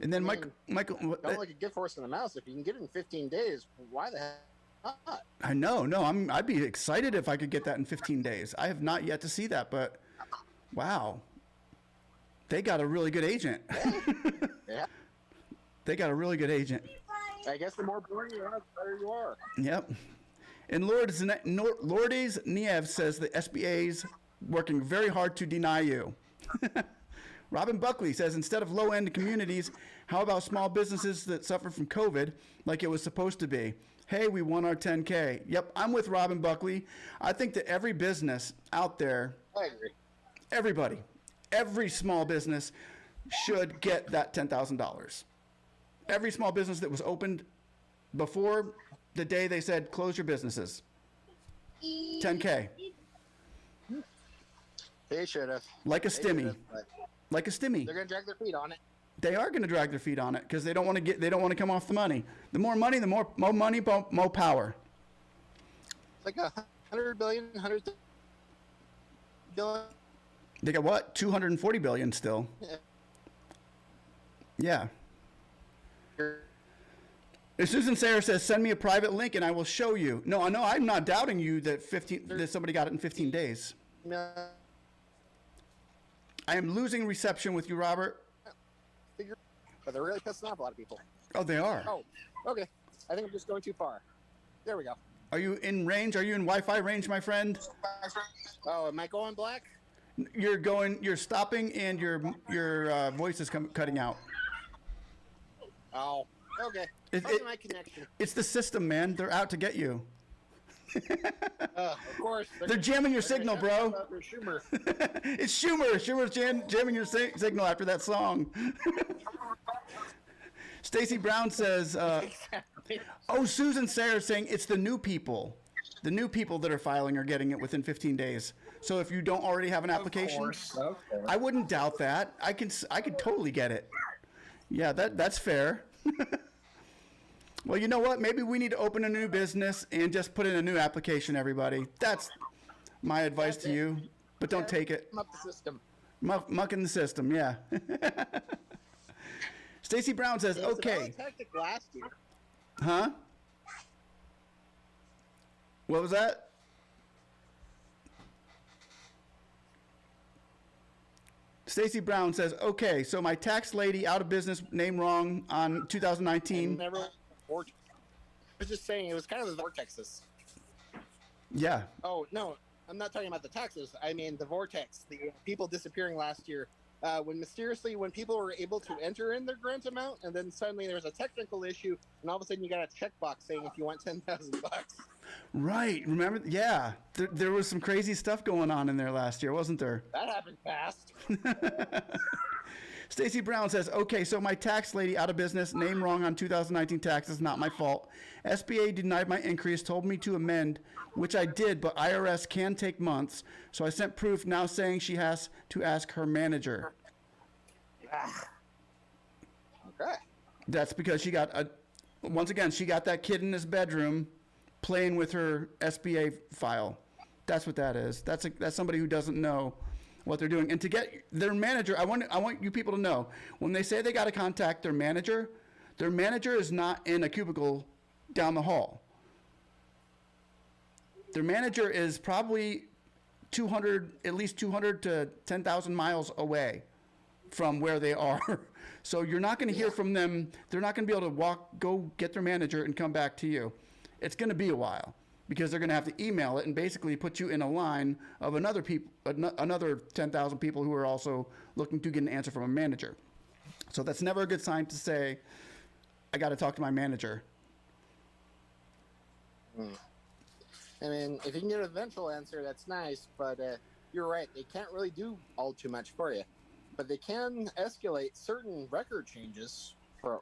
And then I mean, Michael, Don't like a gift horse in the mouse. If you can get it in 15 days, why the heck not? I know, no, I'd be excited if I could get that in 15 days. I have not yet to see that, but wow, they got a really good agent. Yeah. They got a really good agent. I guess the more boring you are, the better you are. Yep. And Lourdes Niev says the SBA's working very hard to deny you. Robin Buckley says instead of low-end communities, how about small businesses that suffer from COVID like it was supposed to be? Hey, we won our 10K. Yep, I'm with Robin Buckley. I think that every business out there, I agree. everybody, every small business should get that $10,000. Every small business that was opened before the day they said close your businesses. 10K. They should have. Like a They stimmy. should've, but Like a stimmy. they're gonna drag their feet on it. They are going to drag their feet on it because they don't want to come off the money. The more money, the more money, more power. It's like 100 billion, 100 billion. They got what? 240 billion still. Yeah. As Susan Sayre says, send me a private link and I will show you. No, I'm not doubting you that somebody got it in 15 days. I am losing reception with you, Robert. But they're really pissing off a lot of people. Oh, they are. Oh, okay. I think I'm just going too far. There we go. Are you in range? Are you in Wi-Fi range, my friend? Oh, am I going black? You're stopping and your voice is cutting out. Oh, okay. It- Probably it- my connection. It's the system, man. They're out to get you. Of course. They're jamming your signal, bro. About their Schumer. It's Schumer. Schumer's jamming your signal after that song. Stacy Brown says, oh, Susan Sayre is saying it's the new people. The new people that are filing are getting it within 15 days. So if you don't already have an application, I wouldn't doubt that. I could totally get it. Yeah, that's fair. Well, you know what? Maybe we need to open a new business and just put in a new application, everybody. That's my advice to you. But don't take it. Up the system. Muck in the system, yeah. Stacy Brown says, It was a okay. valid tactic last year. Huh? What was that? Stacy Brown says, okay, so my tax lady out of business, name wrong on 2019. Never. I was just saying it was kind of the vortexes. Yeah. Oh no, I'm not talking about the taxes. I mean the vortex, the people disappearing last year. When people were able to enter in their grant amount, and then suddenly there was a technical issue, and all of a sudden you got a checkbox saying if you want $10,000. Right. Remember? Yeah. There was some crazy stuff going on in there last year, wasn't there? That happened fast. Stacy Brown says, okay, so my tax lady out of business, name wrong on 2019 taxes, not my fault. SBA denied my increase, told me to amend, which I did, but IRS can take months. So I sent proof now saying she has to ask her manager. Okay. That's because she got once again, she got that kid in his bedroom playing with her SBA file. That's what that is. That's somebody who doesn't know what they're doing. And to get their manager, I want you people to know, when they say they got to contact their manager is not in a cubicle down the hall. Their manager is probably at least 200 to 10,000 miles away from where they are. So you're not going to hear from them. They're not going to be able to go get their manager and come back to you. It's going to be a while, because they're going to have to email it and basically put you in a line of another 10,000 people who are also looking to get an answer from a manager. So that's never a good sign to say, I got to talk to my manager. I mean, if you can get an eventual answer, that's nice, but you're right. They can't really do all too much for you. But they can escalate certain record changes for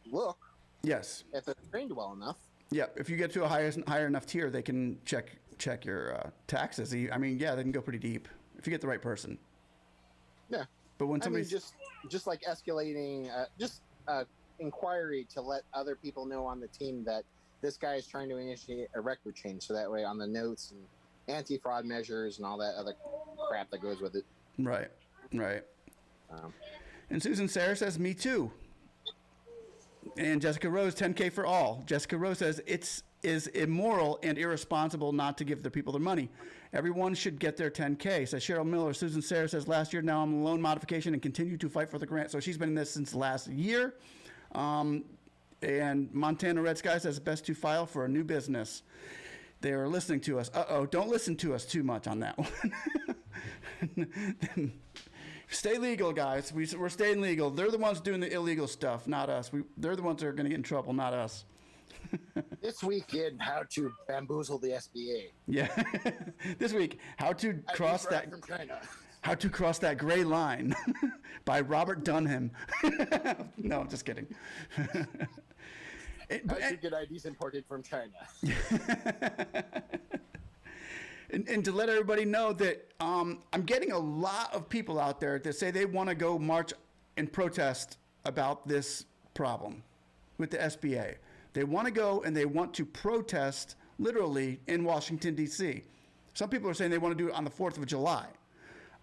look Yes. if they're trained well enough. Yeah. If you get to a higher enough tier, they can check check your taxes. I mean, yeah, they can go pretty deep if you get the right person. Yeah. But when I mean, somebody's just like escalating, inquiry to let other people know on the team that this guy is trying to initiate a record change, so that way on the notes and anti-fraud measures and all that other crap that goes with it. right. And Susan Sarah says, me too. And Jessica Rose, 10K for all. Jessica Rose says, it is immoral and irresponsible not to give the people their money. Everyone should get their 10K, says Cheryl Miller. Susan Sarah says, last year, now I'm a loan modification and continue to fight for the grant. So she's been in this since last year. And Montana Red Sky says, best to file for a new business. They are listening to us. Don't listen to us too much on that one. Stay legal, guys. We're staying legal. They're the ones doing the illegal stuff, not us. They're the ones that are going to get in trouble, not us. This week in How to Bamboozle the SBA. Yeah. This week, How to Cross That from China. How to Cross That Gray Line by Robert Dunham. No, I'm just kidding. How to get IDs imported from China. And to let everybody know that I'm getting a lot of people out there that say they want to go march and protest about this problem with the SBA. They want to go and they want to protest literally in Washington, D.C. Some people are saying they want to do it on the 4th of July.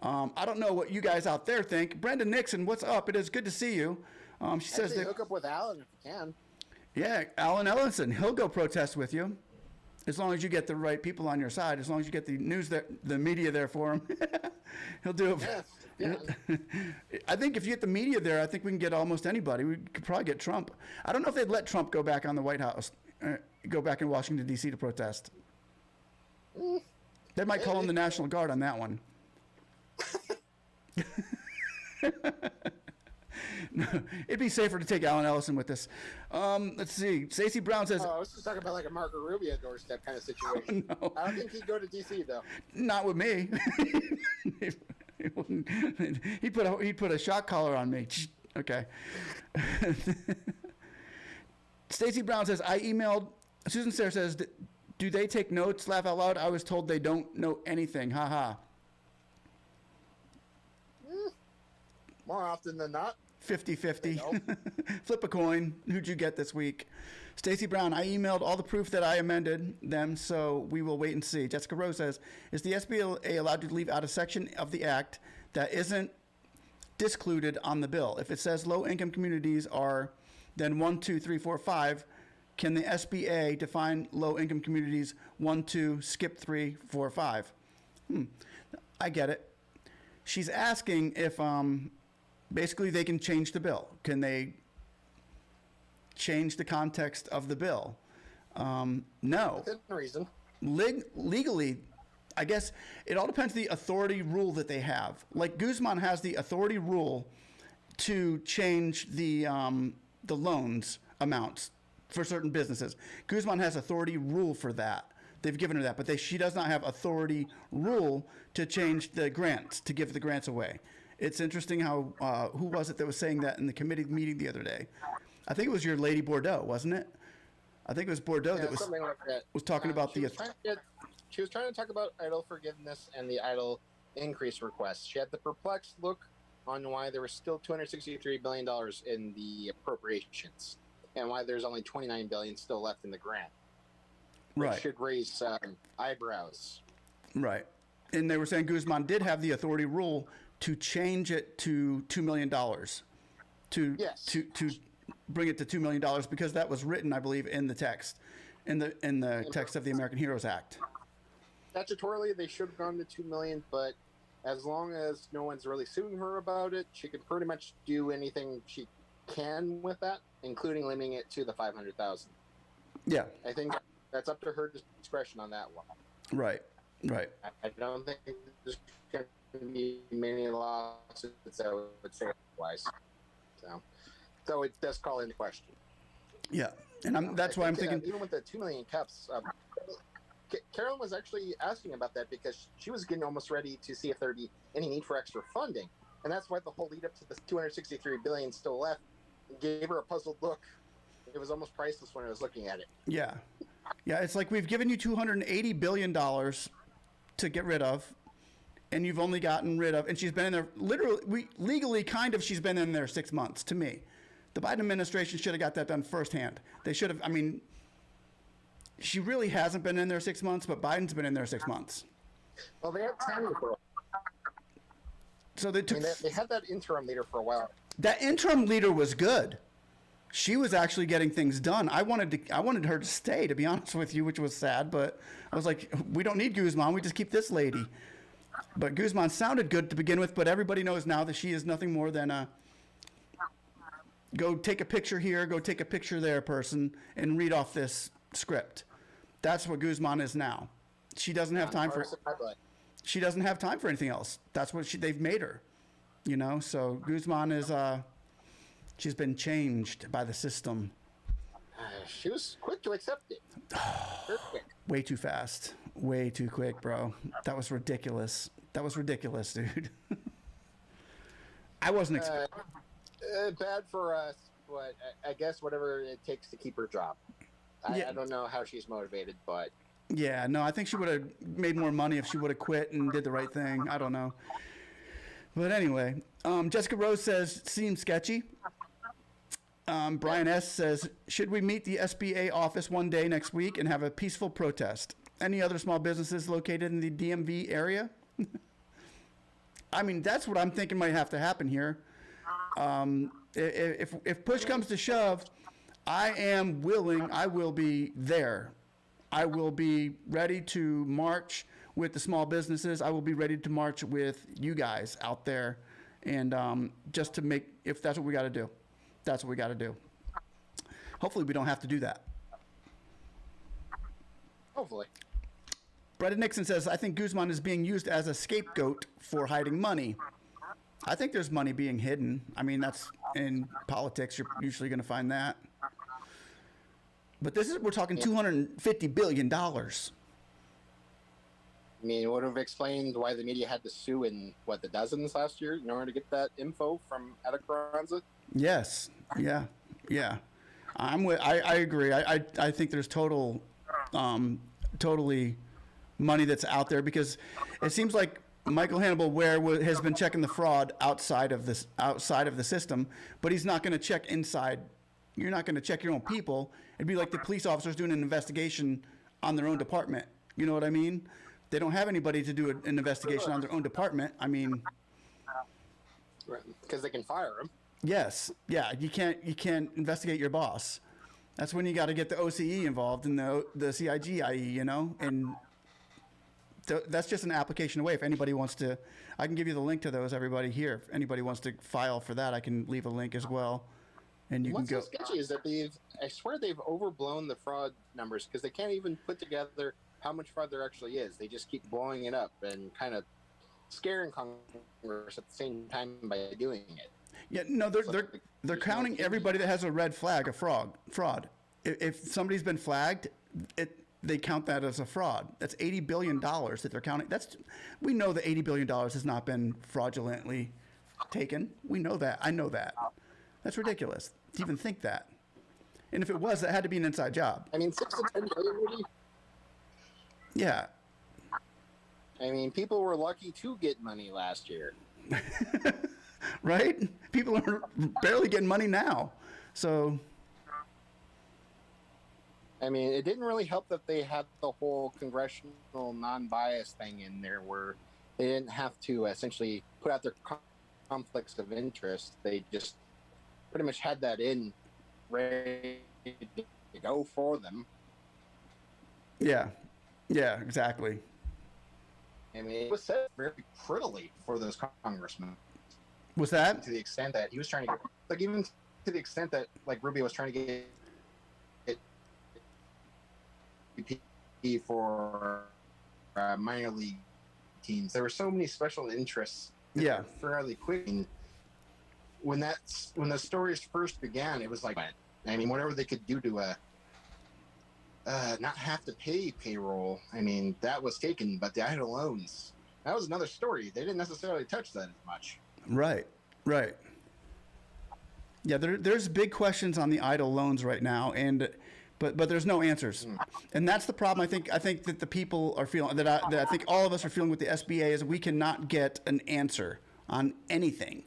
I don't know what you guys out there think. Brenda Nixon, what's up? It is good to see you. She says hook up with Alan if you can. Yeah, Alan Ellison, he'll go protest with you. As long as you get the right people on your side, as long as you get the media there for him, he'll do it. Yes. Yeah. I think if you get the media there, I think we can get almost anybody. We could probably get Trump. I don't know if they'd let Trump go back on the White House, go back in Washington, D.C. to protest. They might call in the National Guard on that one. It'd be safer to take Alan Ellison with us. Let's see. Stacey Brown says, I was just talking about like a Marco Rubio doorstep kind of situation. No. I don't think he'd go to D.C. though. Not with me. He'd put a shock collar on me. Okay. Stacey Brown says, I emailed. Susan Sarah says, do they take notes? Laugh out loud. I was told they don't know anything. Ha ha. More often than not. 50-50. Flip a coin. Who'd you get this week? Stacey Brown, I emailed all the proof that I amended them, so we will wait and see. Jessica Rose says, is the SBA allowed to leave out a section of the act that isn't discluded on the bill? If it says low-income communities are then 1, 2, 3, 4, 5, can the SBA define low-income communities 1, 2, skip 3, 4, 5? I get it. She's asking if basically they can change the bill. Can they change the context of the bill? No. Within reason. Legally, I guess it all depends on the authority rule that they have. Like Guzman has the authority rule to change the loans amounts for certain businesses. Guzman has authority rule for that. They've given her that, but she does not have authority rule to change the grants, to give the grants away. It's interesting how, who was it that was saying that in the committee meeting the other day? I think it was your Lady Bordeaux, wasn't it? I think it was Bordeaux that was talking about the. She was trying to talk about Eidl forgiveness and the Eidl increase request. She had the perplexed look on why there was still $263 billion in the appropriations and why there's only $29 billion still left in the grant. Right. Which should raise eyebrows. Right. And they were saying Guzman did have the authority rule to change it to $2 million, to bring it to $2 million, because that was written, I believe, in the text, in the text of the American Heroes Act. Statutorily, they should have gone to $2 million, but as long as no one's really suing her about it, she can pretty much do anything she can with that, including limiting it to the $500,000. Yeah. I think that's up to her discretion on that one. Right. Right. I don't think there's going to be many lawsuits that would say otherwise. So it does call into question. Yeah, and that's why I'm thinking. Even with the 2 million cups, Carolyn was actually asking about that because she was getting almost ready to see if there'd be any need for extra funding, and that's why the whole lead up to the $263 billion still left gave her a puzzled look. It was almost priceless when I was looking at it. Yeah, Yeah, it's like we've given you $280 billion to get rid of, and you've only gotten rid of, and she's been in there, literally, legally, kind of, she's been in there 6 months, to me. The Biden administration should have got that done firsthand. They should have, I mean, she really hasn't been in there 6 months, but Biden's been in there 6 months. Well, they had time for it. So they took, they had that interim leader for a while. that interim leader was good. She was actually getting things done. I wanted her to stay, to be honest with you, which was sad, but I was like, we don't need Guzman, we just keep this lady. But Guzman sounded good to begin with, but everybody knows now that she is nothing more than a go take a picture here, go take a picture there person and read off this script. That's what Guzman is now. She doesn't have time for she doesn't have time for anything else. That's what they've made her. You know, so Guzman is she's been changed by the system. She was quick to accept it. Very quick. Way too fast. Way too quick, bro. That was ridiculous. That was ridiculous, dude. I wasn't expecting. Bad for us, but I guess whatever it takes to keep her job. Yeah. I don't know how she's motivated, but Yeah, no, I think she would have made more money if she would have quit and did the right thing. I don't know. But anyway, Jessica Rose says, seems sketchy. Brian S. says, should we meet the SBA office one day next week and have a peaceful protest? Any other small businesses located in the DMV area? I mean, that's what I'm thinking might have to happen here. If push comes to shove, I am willing, I will be there. I will be ready to march with the small businesses. I will be ready to march with you guys out there. And just to make, if that's what we got to do, that's what we got to do. Hopefully we don't have to do that. hopefully. Brenda Nixon says, I think Guzman is being used as a scapegoat for hiding money. I think there's money being hidden. I mean, that's in politics, you're usually going to find that. But this is, we're talking $250 billion. I mean, it would have explained why the media had to sue in, what, the dozens last year in order to get that info from Advocacy? Yes. Yeah. Yeah. I agree. I think there's totally money that's out there, because it seems like Michael Hannibal Ware has been checking the fraud outside of the system, but he's not going to check inside. You're not going to check your own people. It'd be like the police officers doing an investigation on their own department. You know what I mean? They don't have anybody to do an investigation on their own department. I mean, because they can fire him. yes, yeah. You can't investigate your boss. That's when you got to get the OCE involved and the CIG, you know, and that's just an application away. If anybody wants to, I can give you the link to those. Everybody here, if anybody wants to file for that, I can leave a link as well. And you What's can go. so sketchy is that I swear they've overblown the fraud numbers, because they can't even put together how much fraud there actually is. They just keep blowing it up and kind of scaring Congress at the same time by doing it. Yeah, no, they're counting everybody that has a red flag of fraud. If somebody's been flagged, they count that as a fraud. That's $80 billion that they're counting. We know that $80 billion has not been fraudulently taken. We know that. I know that. That's ridiculous to even think that. And if it was, that had to be an inside job. I mean, 6 to 10 billion, Rudy? Yeah. I mean, people were lucky to get money last year. Right? People are barely getting money now. So, I mean, it didn't really help that they had the whole congressional non-bias thing in there, where they didn't have to essentially put out their conflicts of interest. They just pretty much had that in ready to go for them. yeah. Yeah, exactly. I mean, it was said very prettily for those congressmen, Was that? to the extent that he was trying to get, like, even to the extent that, like, Rubio was trying to get VP for minor league teams. There were so many special interests. Yeah. Fairly quick. And when the stories first began, it was like, I mean, whatever they could do to not have to pay payroll. I mean, that was taken, but the Eidl loans, that was another story. They didn't necessarily touch that as much. Right. Yeah, there's big questions on the Eidl loans right now, but but there's no answers, and that's the problem. I think that the people are feeling that I think all of us are feeling with the SBA is we cannot get an answer on anything.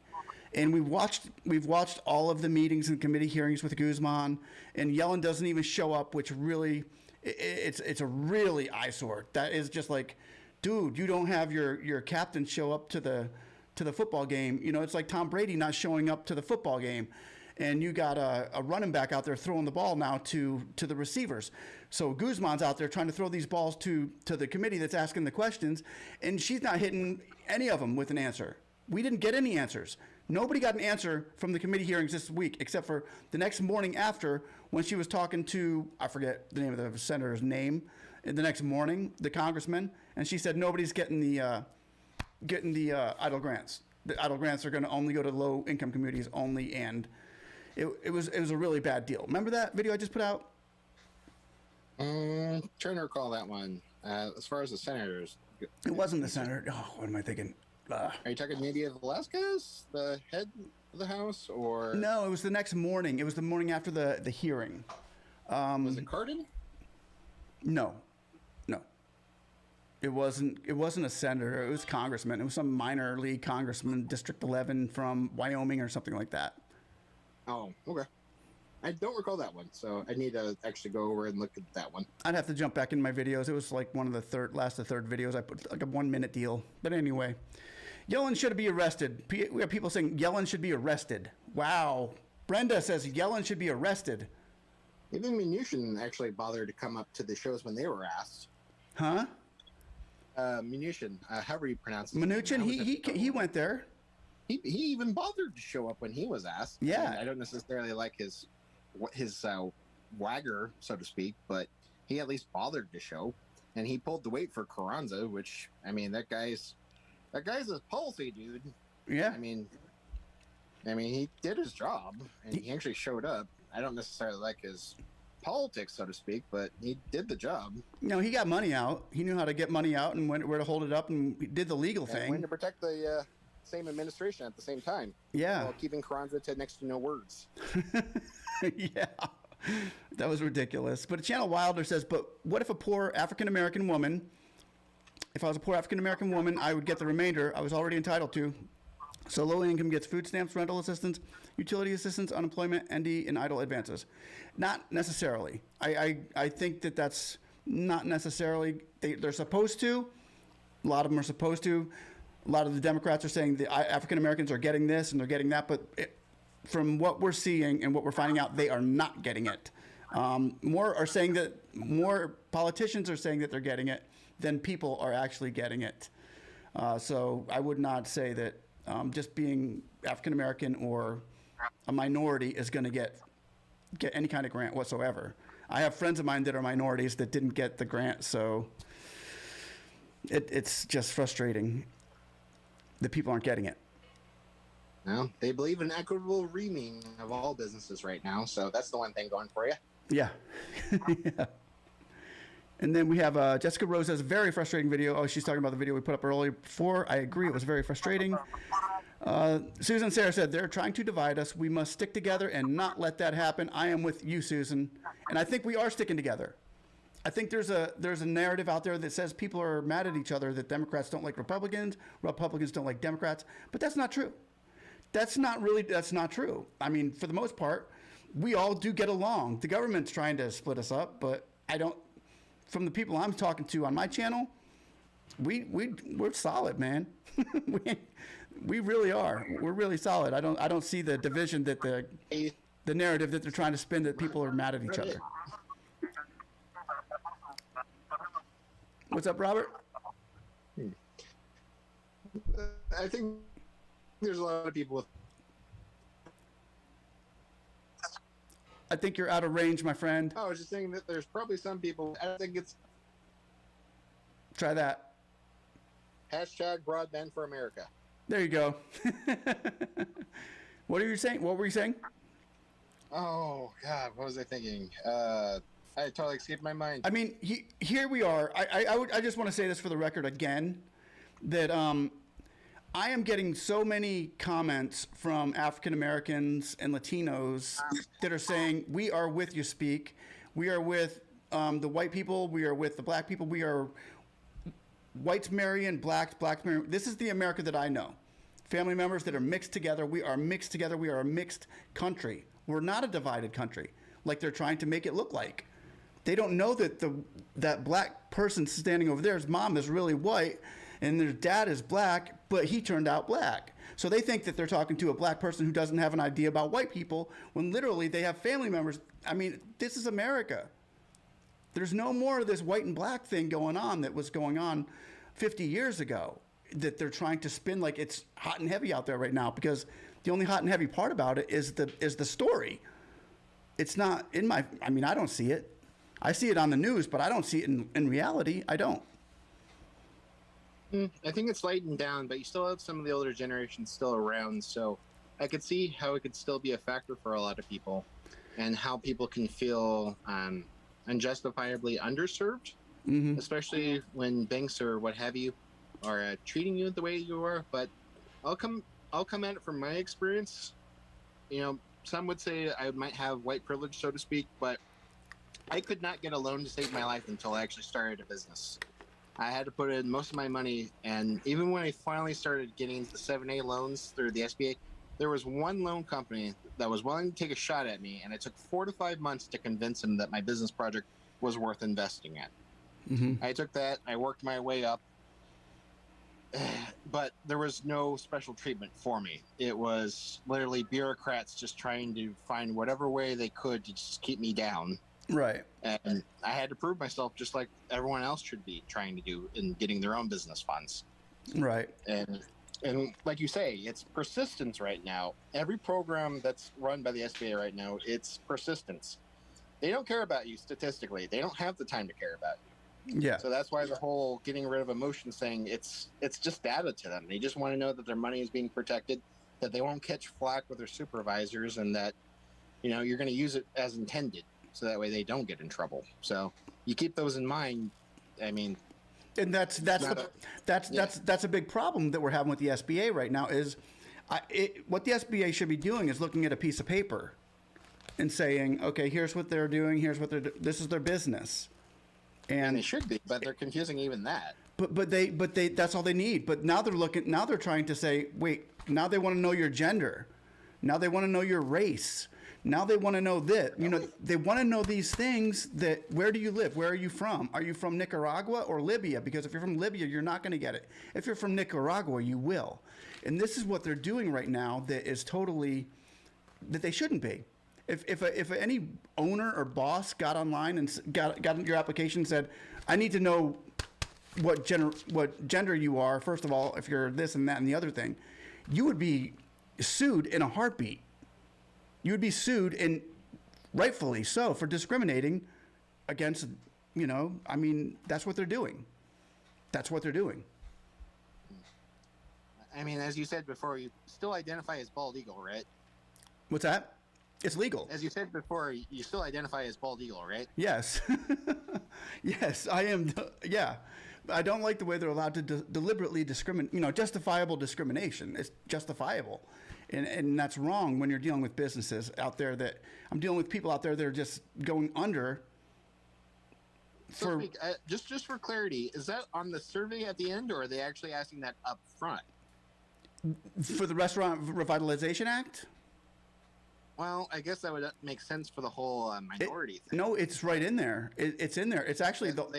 And we've watched all of the meetings and committee hearings with Guzman, and Yellen doesn't even show up, which really it's a really eyesore. That is just like, dude, you don't have your captain show up to the football game. You know, it's like Tom Brady not showing up to the football game. And you got a running back out there throwing the ball now to the receivers. So Guzman's out there trying to throw these balls to the committee that's asking the questions, and she's not hitting any of them with an answer. We didn't get any answers. Nobody got an answer from the committee hearings this week, except for the next morning after when she was talking to, I forget the name of the senator's name, the next morning, the congressman, and she said nobody's getting the Eidl grants. The Eidl grants are going to only go to low income communities only, and it was a really bad deal. Remember that video I just put out? Trying to recall that one. As far as the senators, It wasn't the senator. Oh, what am I thinking? are you talking Nydia Velasquez, the head of the House, or No, it was the next morning. It was the morning after the hearing. was it Cardin? No. It wasn't a senator. It was congressman. It was some minor league congressman, District 11 from Wyoming or something like that. Oh, okay. I don't recall that one, so I need to actually go over and look at that one. I'd have to jump back in my videos. It was like one of the third videos. I put like a 1 minute deal. But anyway, Yellen should be arrested. We have people saying Yellen should be arrested. Wow. Brenda says Yellen should be arrested. Even Mnuchin actually bothered to come up to the shows when they were asked. Huh? Mnuchin, however you pronounce it. Mnuchin, he went there. He even bothered to show up when he was asked. Yeah. I mean, I don't necessarily like his wagger, so to speak, but he at least bothered to show, and he pulled the weight for Carranza, which, I mean, that guy's a policy dude. Yeah. I mean, he did his job, and he actually showed up. I don't necessarily like his politics, so to speak, but he did the job. No, he got money out. He knew how to get money out and where to hold it up, and he did the legal And thing. when to protect the same administration at the same time. Yeah. While keeping Carranza to next to no words. Yeah, that was ridiculous. But Channel Wilder says, but what if a poor African-American woman, if I was a poor African-American woman, I would get the remainder I was already entitled to. So low income gets food stamps, rental assistance, utility assistance, unemployment, ND, and Eidl advances. Not necessarily. I think that's not necessarily, they're supposed to. A lot of them are supposed to. A lot of the Democrats are saying the African Americans are getting this and they're getting that, but from what we're seeing and what we're finding out, they are not getting it. More politicians are saying that they're getting it than people are actually getting it. So I would not say that just being African American or a minority is going to get any kind of grant whatsoever. I have friends of mine that are minorities that didn't get the grant, so it's just frustrating that people aren't getting it. No, they believe in equitable reaming of all businesses right now, so that's the one thing going for you. Yeah. Yeah. And then we have Jessica Rose has a very frustrating video. Oh, she's talking about the video we put up earlier before. I agree, it was very frustrating. Susan Sarah said, they're trying to divide us. We must stick together and not let that happen. I am with you, Susan. And I think we are sticking together. I think there's a narrative out there that says people are mad at each other, that Democrats don't like Republicans, Republicans don't like Democrats, but that's not true. That's not true. I mean, for the most part, we all do get along. The government's trying to split us up, but from the people I'm talking to on my channel, we're solid, man. we really are. We're really solid. I don't see the division that the narrative that they're trying to spin, that people are mad at each other. What's up, Robert? I think there's a lot of people with. I think you're out of range, my friend. I was just saying that there's probably some people. I think it's Try that. hashtag broadband for America. There you go. What are you saying? What were you saying? Oh God, what was I thinking? I totally escaped my mind. I mean, here we are. I just want to say this for the record again, that I am getting so many comments from African Americans and Latinos that are saying, we are with you, Speak. We are with the white people. We are with the black people. We are whites marrying blacks, blacks marrying. This is the America that I know. Family members that are mixed together. We are mixed together. We are a mixed country. We're not a divided country like they're trying to make it look like. They don't know that that black person standing over there's mom is really white and their dad is black, but he turned out black. So they think that they're talking to a black person who doesn't have an idea about white people when literally they have family members. I mean, this is America. There's no more of this white and black thing going on that was going on 50 years ago that they're trying to spin like it's hot and heavy out there right now, because the only hot and heavy part about it is the story. It's not in my, I mean, I don't see it. I see it on the news, but I don't see it in reality. I don't. I think it's lightened down, but you still have some of the older generations still around. So I could see how it could still be a factor for a lot of people, and how people can feel unjustifiably underserved, especially when banks or what have you are treating you the way you are. But I'll come at it from my experience. You know, some would say I might have white privilege, so to speak, but I could not get a loan to save my life until I actually started a business. I had to put in most of my money, and even when I finally started getting the 7A loans through the SBA, there was one loan company that was willing to take a shot at me, and it took 4 to 5 months to convince them that my business project was worth investing in. I took that, I worked my way up, but there was no special treatment for me. It was literally bureaucrats just trying to find whatever way they could to just keep me down. Right. And I had to prove myself just like everyone else should be trying to do in getting their own business funds. Right. And like you say, it's persistence right now. Every program that's run by the SBA right now, it's persistence. They don't care about you statistically. They don't have the time to care about you. Yeah. So that's why the whole getting rid of emotion thing, it's just data to them. They just want to know that their money is being protected, that they won't catch flack with their supervisors, and that, you know, you're going to use it as intended. So that way they don't get in trouble. So you keep those in mind. I mean, and that's a big problem that we're having with the SBA right now. Is what the SBA should be doing is looking at a piece of paper and saying, okay, here's what they're doing. Here's what this is their business, and they should be, but they're confusing even that. But they that's all they need. But now they're trying to say, wait, now they want to know your gender, now they want to know your race. Now they want to know that, you know, they want to know these things. That where do you live? Where are you from? Are you from Nicaragua or Libya? Because if you're from Libya, you're not going to get it. If you're from Nicaragua, you will. And this is what they're doing right now that is totally, that they shouldn't be. If any owner or boss got online and got your application and said, I need to know what gender you are, first of all, if you're this and that and the other thing, you would be sued in a heartbeat. You would be sued, and rightfully so, for discriminating against, you know, I mean, that's what they're doing. That's what they're doing. I mean, as you said before, you still identify as bald eagle, right? What's that? It's legal. As you said before, you still identify as bald eagle, right? Yes. Yes, I am. Yeah. I don't like the way they're allowed to deliberately discriminate, you know, justifiable discrimination. It's justifiable. And that's wrong when you're dealing with businesses out there that I'm dealing with people out there that are just going under. So just for clarity, is that on the survey at the end, or are they actually asking that up front? For the Restaurant Revitalization Act? Well, I guess that would make sense for the whole minority thing. No, it's right in there. It's in there. It's actually not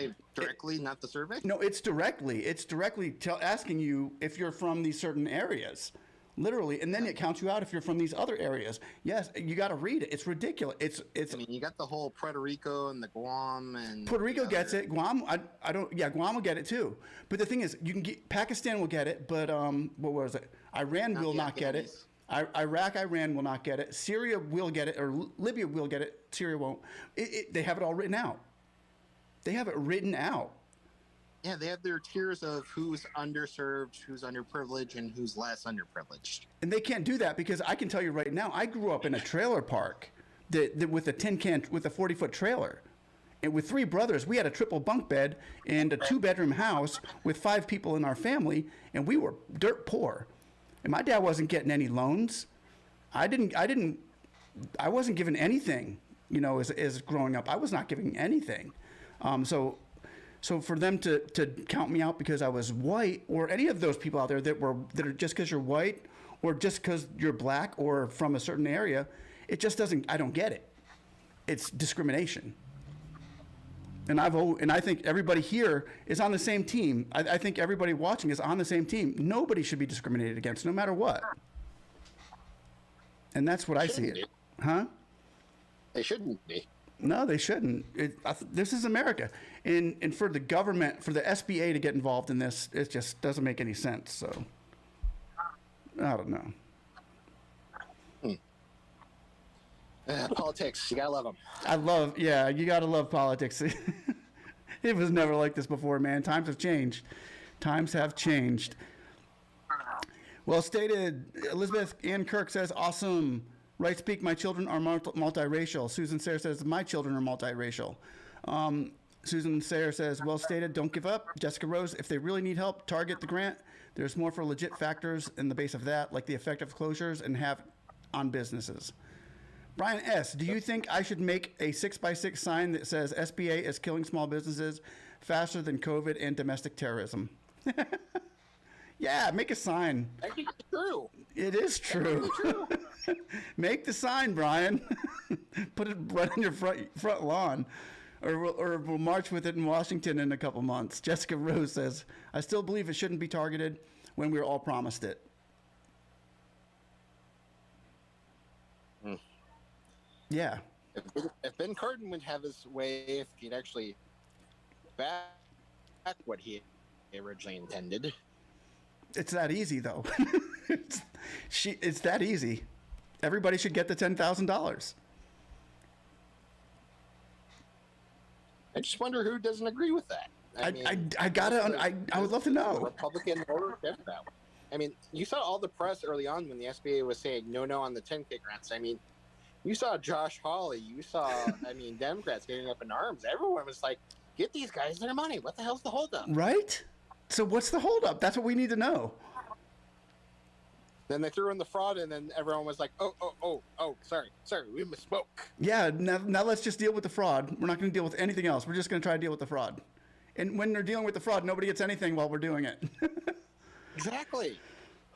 the survey? No, it's directly. It's directly asking you if you're from these certain areas. Literally, and then it counts you out if you're from these other areas. Yes, you got to read it. It's ridiculous. It's. I mean, you got the whole Puerto Rico and the Guam and. Puerto Rico gets it. Guam, I don't. Yeah, Guam will get it too. But the thing is, you can get Pakistan will get it, but what was it? Iran will not get it. Iraq, Iran will not get it. Syria will get it, or Libya will get it. Syria won't. They have it all written out. They have it written out. Yeah, they have their tiers of who's underserved, who's underprivileged, and who's less underprivileged. And they can't do that because I can tell you right now, I grew up in a trailer park with a tin can, with a 40-foot trailer. And with 3 brothers, we had a triple bunk bed and a 2-bedroom house with 5 people in our family, and we were dirt poor. And my dad wasn't getting any loans. I wasn't given anything as growing up. I was not giving anything. So for them to count me out because I was white, or any of those people out there that are just because you're white or just because you're black or from a certain area, it just doesn't. I don't get it. It's discrimination. And I think everybody here is on the same team. I think everybody watching is on the same team. Nobody should be discriminated against, no matter what. And that's what I see it. Huh? They shouldn't be. No, they shouldn't. This is America. And for the government, for the SBA to get involved in this, it just doesn't make any sense. So, I don't know. Politics, you gotta love them. You gotta love politics. It was never like this before, man. Times have changed. Well stated. Elizabeth Ann Kirk says, awesome. Right speak, my children are multiracial. Susan Sayre says, my children are multiracial. Susan Sayre says, well stated, don't give up. Jessica Rose, if they really need help, target the grant. There's more for legit factors in the base of that, like the effect of closures and have on businesses. Brian S., do you think I should make a 6x6 sign that says SBA is killing small businesses faster than COVID and domestic terrorism? Yeah, make a sign. I think it's true. It is true. Make the sign, Brian. Put it right on your front lawn. Or we'll march with it in Washington in a couple months. Jessica Rose says, I still believe it shouldn't be targeted when we were all promised it. Yeah. If Ben Cardin would have his way, if he'd actually back what he originally intended. It's that easy, though. It's that easy. Everybody should get the $10,000. I just wonder who doesn't agree with that. I would love to know. Republican or Democrat. I mean, you saw all the press early on when the SBA was saying no on the 10K grants. I mean, you saw Josh Hawley. You saw, Democrats getting up in arms. Everyone was like, get these guys their money. What the hell's the holdup? Right? So what's the holdup? That's what we need to know. Then they threw in the fraud, and then everyone was like, oh, sorry, we misspoke. Yeah, now let's just deal with the fraud. We're not going to deal with anything else. We're just going to try to deal with the fraud. And when they're dealing with the fraud, nobody gets anything while we're doing it. Exactly.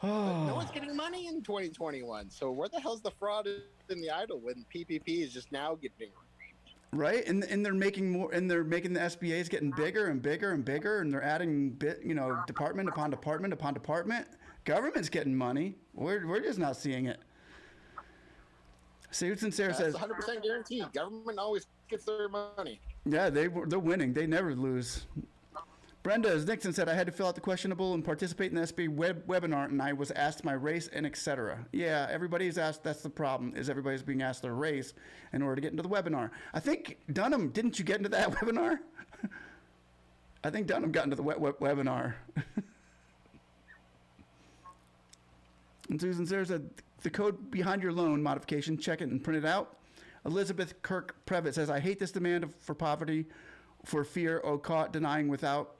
But no one's getting money in 2021. So where the hell's the fraud in the Eidl when PPP is just now getting right? And they're making more, and they're making the SBAs getting bigger and bigger and bigger, and they're adding department upon department upon department. Government's getting money. We're just not seeing it. Susan Sarah says 100% guaranteed. Government always gets their money. Yeah, they're winning. They never lose. Brenda, as Nixon said, I had to fill out the questionable and participate in the SB webinar, and I was asked my race and etc. Yeah, everybody's asked. That's the problem, is everybody's being asked their race in order to get into the webinar. I think, Dunham, didn't you get into that webinar? I think Dunham got into the webinar. And Susan Sayre said, the code behind your loan modification, check it and print it out. Elizabeth Kirk Previtt says, I hate this demand for poverty for fear or caught denying without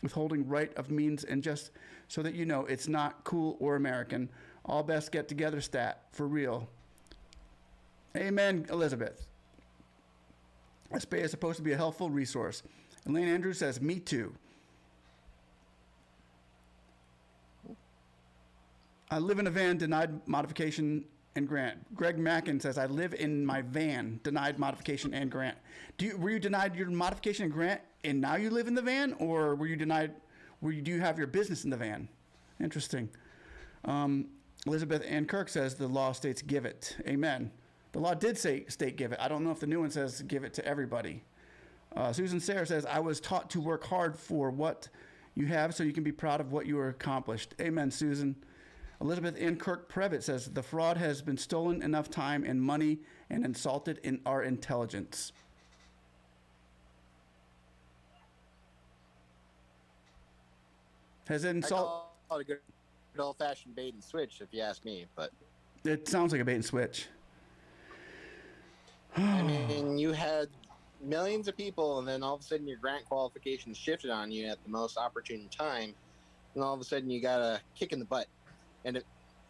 withholding right of means, and just so that you know, it's not cool or American. All best get together stat, for real. Amen, Elizabeth. SBA is supposed to be a helpful resource. Elaine Andrews says, me too. I live in a van, denied modification and grant. Greg Mackin says, I live in my van, denied modification and grant. Were you denied your modification and grant and now you live in the van, or were you denied, do you have your business in the van? Interesting. Elizabeth Ann Kirk says, the law states give it. Amen. The law did state give it. I don't know if the new one says give it to everybody. Susan Sayre says, I was taught to work hard for what you have so you can be proud of what you accomplished. Amen, Susan. Elizabeth Ann Kirk Previtt says, the fraud has been stolen enough time and money and insulted in our intelligence. Has it insulted? I call it a good old-fashioned bait and switch, if you ask me, but it sounds like a bait and switch. I mean, you had millions of people, and then all of a sudden your grant qualifications shifted on you at the most opportune time, and all of a sudden you got a kick in the butt. And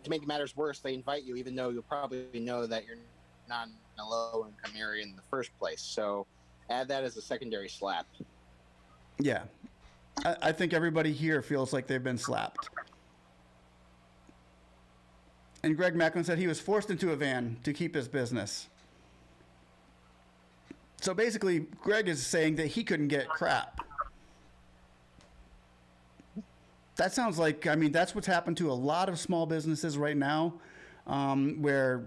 to make matters worse, they invite you, even though you'll probably know that you're not in a low income area in the first place. So add that as a secondary slap. Yeah. I think everybody here feels like they've been slapped. And Greg Macklin said he was forced into a van to keep his business. So basically, Greg is saying that he couldn't get crap. That sounds like, I mean, that's what's happened to a lot of small businesses right now, where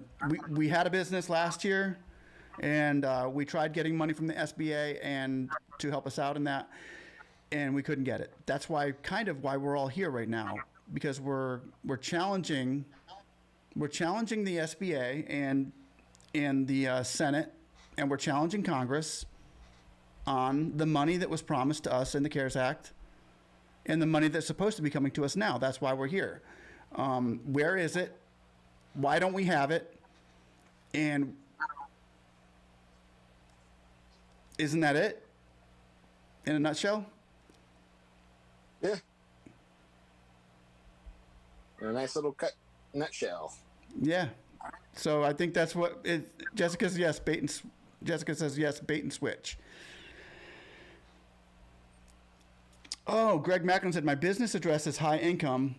we had a business last year, and we tried getting money from the SBA and to help us out in that, and we couldn't get it. That's why, kind of why we're all here right now, because we're challenging the SBA and the Senate, and we're challenging Congress on the money that was promised to us in the CARES Act and the money that's supposed to be coming to us now. That's why we're here. Where is it? Why don't we have it? And isn't that it? In a nutshell? Yeah. In a nice little nutshell. Yeah. So I think that's what it, Jessica says yes, Jessica says yes, bait and switch. Oh, Greg Macklin said, my business address is high income,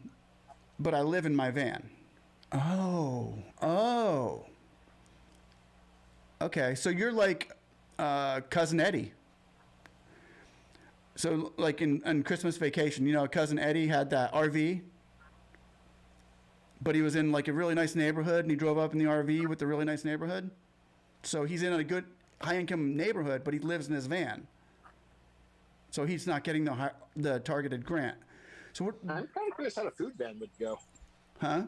but I live in my van. Oh. Okay, so you're like Cousin Eddie. So like in Christmas Vacation, you know, Cousin Eddie had that RV, but he was in like a really nice neighborhood, and he drove up in the RV with the really nice neighborhood. So he's in a good high income neighborhood, but he lives in his van. So he's not getting the targeted grant. So I'm kind of curious how a food van would go. Huh?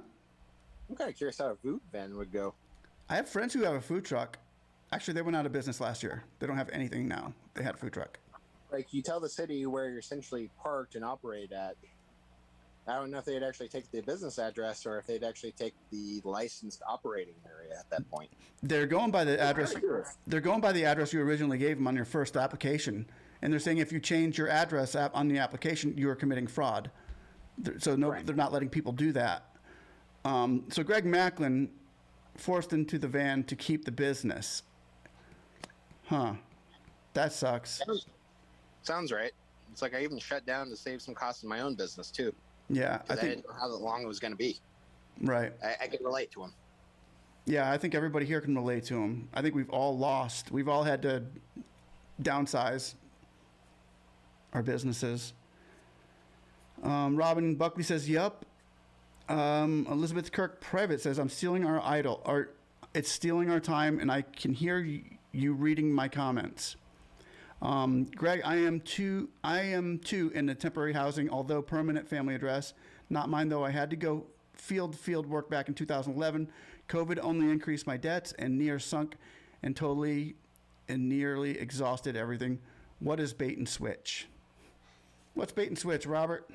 I'm kind of curious how a food van would go. I have friends who have a food truck. Actually, they went out of business last year. They don't have anything now. They had a food truck. Like, you tell the city where you're essentially parked and operate at. I don't know if they'd actually take the business address or if they'd actually take the licensed operating area at that point. They're going by the address. They're going by the address you originally gave them on your first application. And they're saying if you change your address on the application, you are committing fraud. So no, Right. They're not letting people do that. So Greg Macklin forced into the van to keep the business. Huh. That sucks. Sounds right. It's like I even shut down to save some costs in my own business, too. Yeah. I didn't know how long it was going to be. Right. I can relate to him. Yeah, I think everybody here can relate to him. I think we've all lost. We've all had to downsize our businesses. Robin Buckley says, "Yup." Elizabeth Kirk Private says, "I'm stealing our idol. It's stealing our time, and I can hear you reading my comments." Greg, I am too in the temporary housing, although permanent family address. Not mine though. I had to go field work back in 2011. COVID only increased my debts and nearly exhausted everything. What is bait and switch? What's bait and switch, Robert?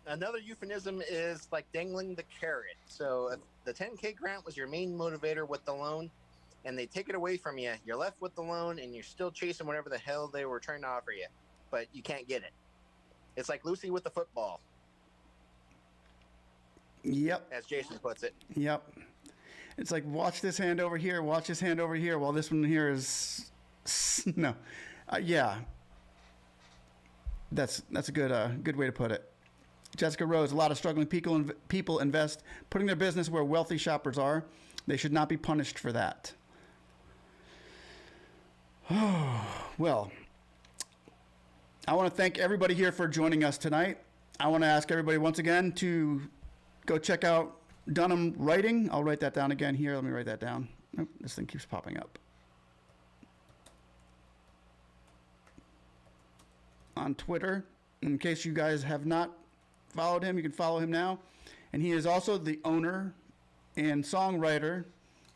Another euphemism is like dangling the carrot. So if the 10K grant was your main motivator with the loan, and they take it away from you, you're left with the loan, and you're still chasing whatever the hell they were trying to offer you, but you can't get it. It's like Lucy with the football. Yep. As Jason puts it. Yep. It's like, watch this hand over here, watch this hand over here, while this one here is no. Yeah. That's a good way to put it. Jessica Rose, a lot of struggling people invest, putting their business where wealthy shoppers are. They should not be punished for that. Well, I want to thank everybody here for joining us tonight. I want to ask everybody once again to go check out Dunham Writing. I'll write that down again here. Let me write that down. Nope, this thing keeps popping up. On Twitter. In case you guys have not followed him, you can follow him now. And he is also the owner and songwriter,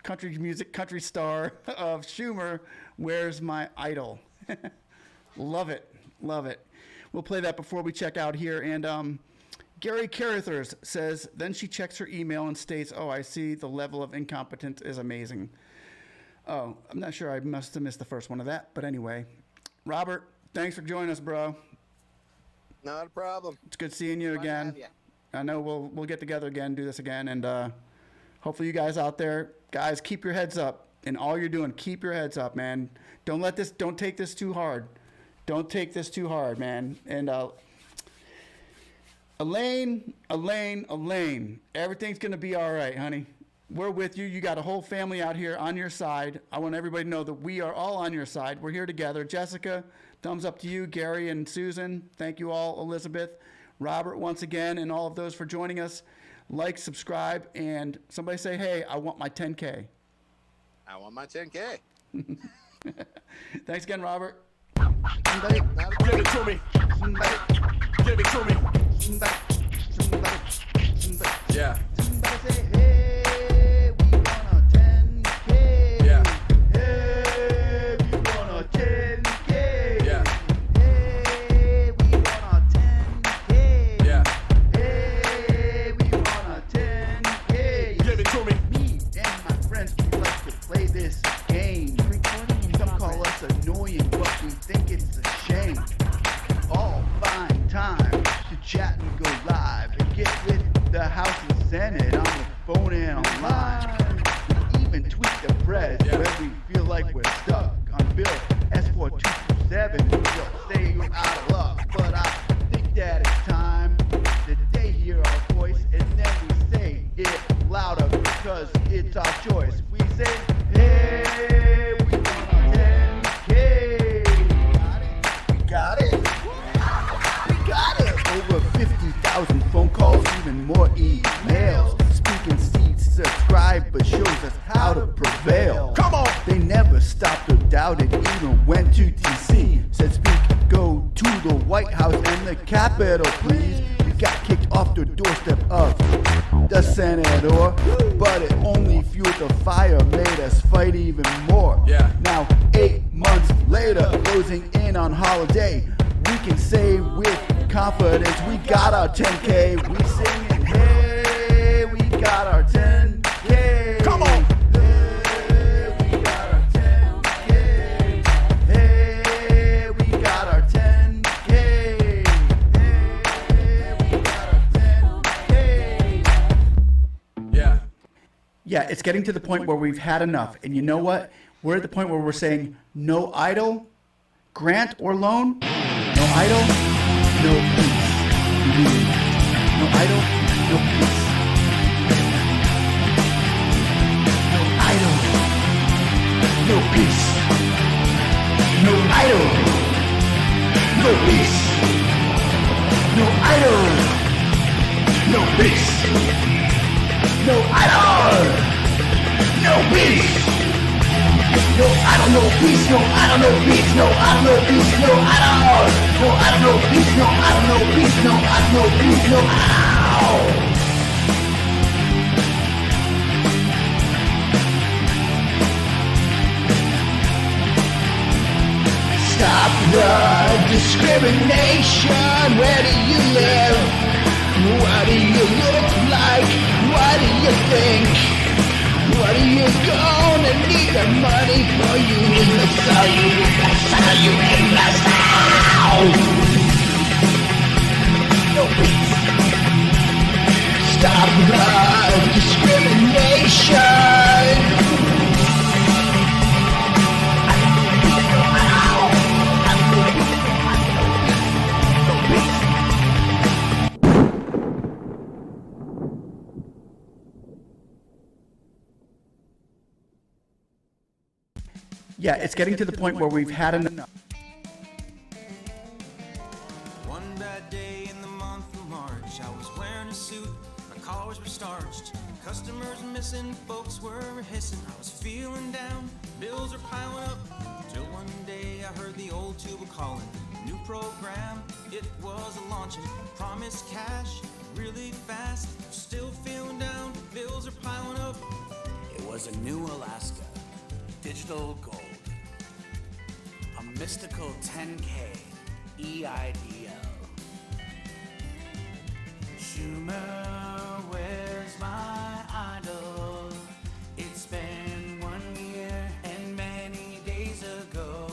country star of Schumer, Where's My Idol? Love it. We'll play that before we check out here. And Gary Carruthers says, then she checks her email and states, oh, I see the level of incompetence is amazing. Oh, I'm not sure. I must have missed the first one of that. But anyway, Robert, thanks for joining us, bro. Not a problem. It's good seeing you again. I know we'll get together again, do this again, and hopefully you guys out there guys, keep your heads up in all you're doing. Keep your heads up, man. Don't take this too hard. Don't take this too hard, man. And Elaine, everything's gonna be all right, honey. We're with you. You got a whole family out here on your side. I want everybody to know that we are all on your side. We're here together. Jessica, thumbs up to you. Gary and Susan, thank you all. Elizabeth, Robert, once again, and all of those for joining us. Like, subscribe, and somebody say, hey, I want my 10K. I want my 10K. Thanks again, Robert. Give it to me. Give it to me. Yeah. Somebody say, hey, we want a 10K. Yeah. Hey, we want a 10K. Yeah. Hey, we want a 10K. Yeah. Hey, we want a 10K. Give it to me. Me and my friends, we like to play this game. Some call us annoying, but we think it's a shame. All find time to chat and go live and get with the House and Senate on the phone and online. We even tweet the press where we feel like we're stuck on Bill S4227. We'll say you're out of luck, but I think that it's time that they hear our voice and then we say it louder because it's our choice. We say, hey, we want a 10K. We got it. We got it. Over 50,000 phone calls, even more emails. Speaking seats, subscribe, but shows us how to prevail. Come on. They never stopped or doubted, even went to DC. Said speak, go to the White House and the Capitol, please. We got kicked off the doorstep of the senator, but it only fueled the fire, made us fight even more. Yeah. Now, 8 months later, closing in on holiday, we can say with confidence we got our 10K. We singing, hey, we got our 10K. Come on. Hey, we got our 10K. Hey, we got our 10K. Hey, we got our 10K. Yeah. Yeah, it's getting to the point where we've had enough. And you know what? We're at the point where we're saying no Eidl, grant or loan, no Eidl, no peace. No Eidl, no peace. No Eidl, no peace. No Eidl, no peace. No Eidl, no peace. No Eidl, no peace. No, I don't know peace, no, I don't know peace, no, I don't know peace, no, I don't. No, I don't know peace, no, I don't know peace, no, I don't know peace, no, ow. Stop the discrimination, where do you live? What do you look like? What do you think? What are you gonna need the money for? You need to sell you in the South. No peace. Stop the discrimination. Yeah, it's getting to the point where we've had enough. One bad day in the month of March, I was wearing a suit, my collars were starched, customers missing, folks were hissing, I was feeling down, bills are piling up, till one day I heard the old tuba calling, new program, it was a launching, promised cash, really fast, still feeling down, bills are piling up. It was a new Alaska, digital gold, a mystical 10K, EIDL. Schumer, where's my idol? It's been 1 year and many days ago.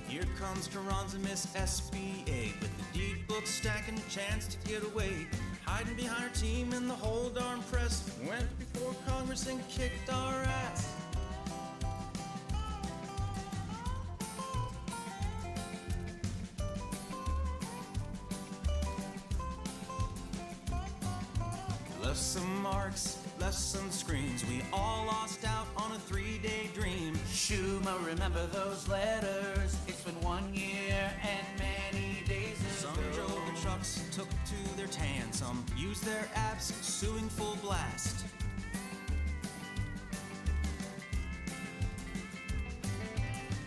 Here comes Carranza Miss SBA with the deed book stacking a chance to get away. hiding behind our team and the whole darn press. Went before Congress and kicked our ass. Left some marks, left some screens. We all lost out on a 3-day dream. Schumer, remember those letters? It's been 1 year and many days ago. Some drove their trucks, took to their tan. Some used their apps, suing full blast.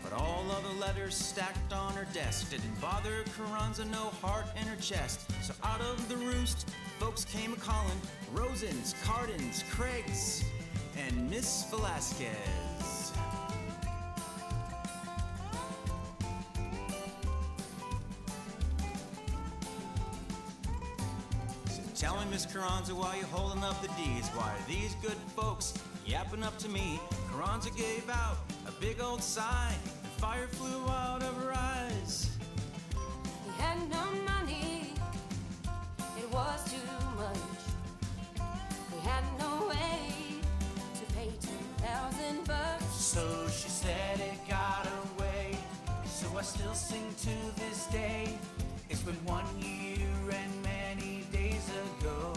But all of the letters stacked on her desk didn't bother Carranza, no heart in her chest. So out of the roost, folks came a-calling Rosens, Cardins, Craigs, and Miss Velasquez. So tell me, Miss Carranza, why you holding up the D's? Why are these good folks yapping up to me? Carranza gave out a big old sigh, and fire flew out of her eyes. He had no money, it was too much. He had no way to pay $10,000. So she said it got away. So I still sing to this day. It's been 1 year and many days ago.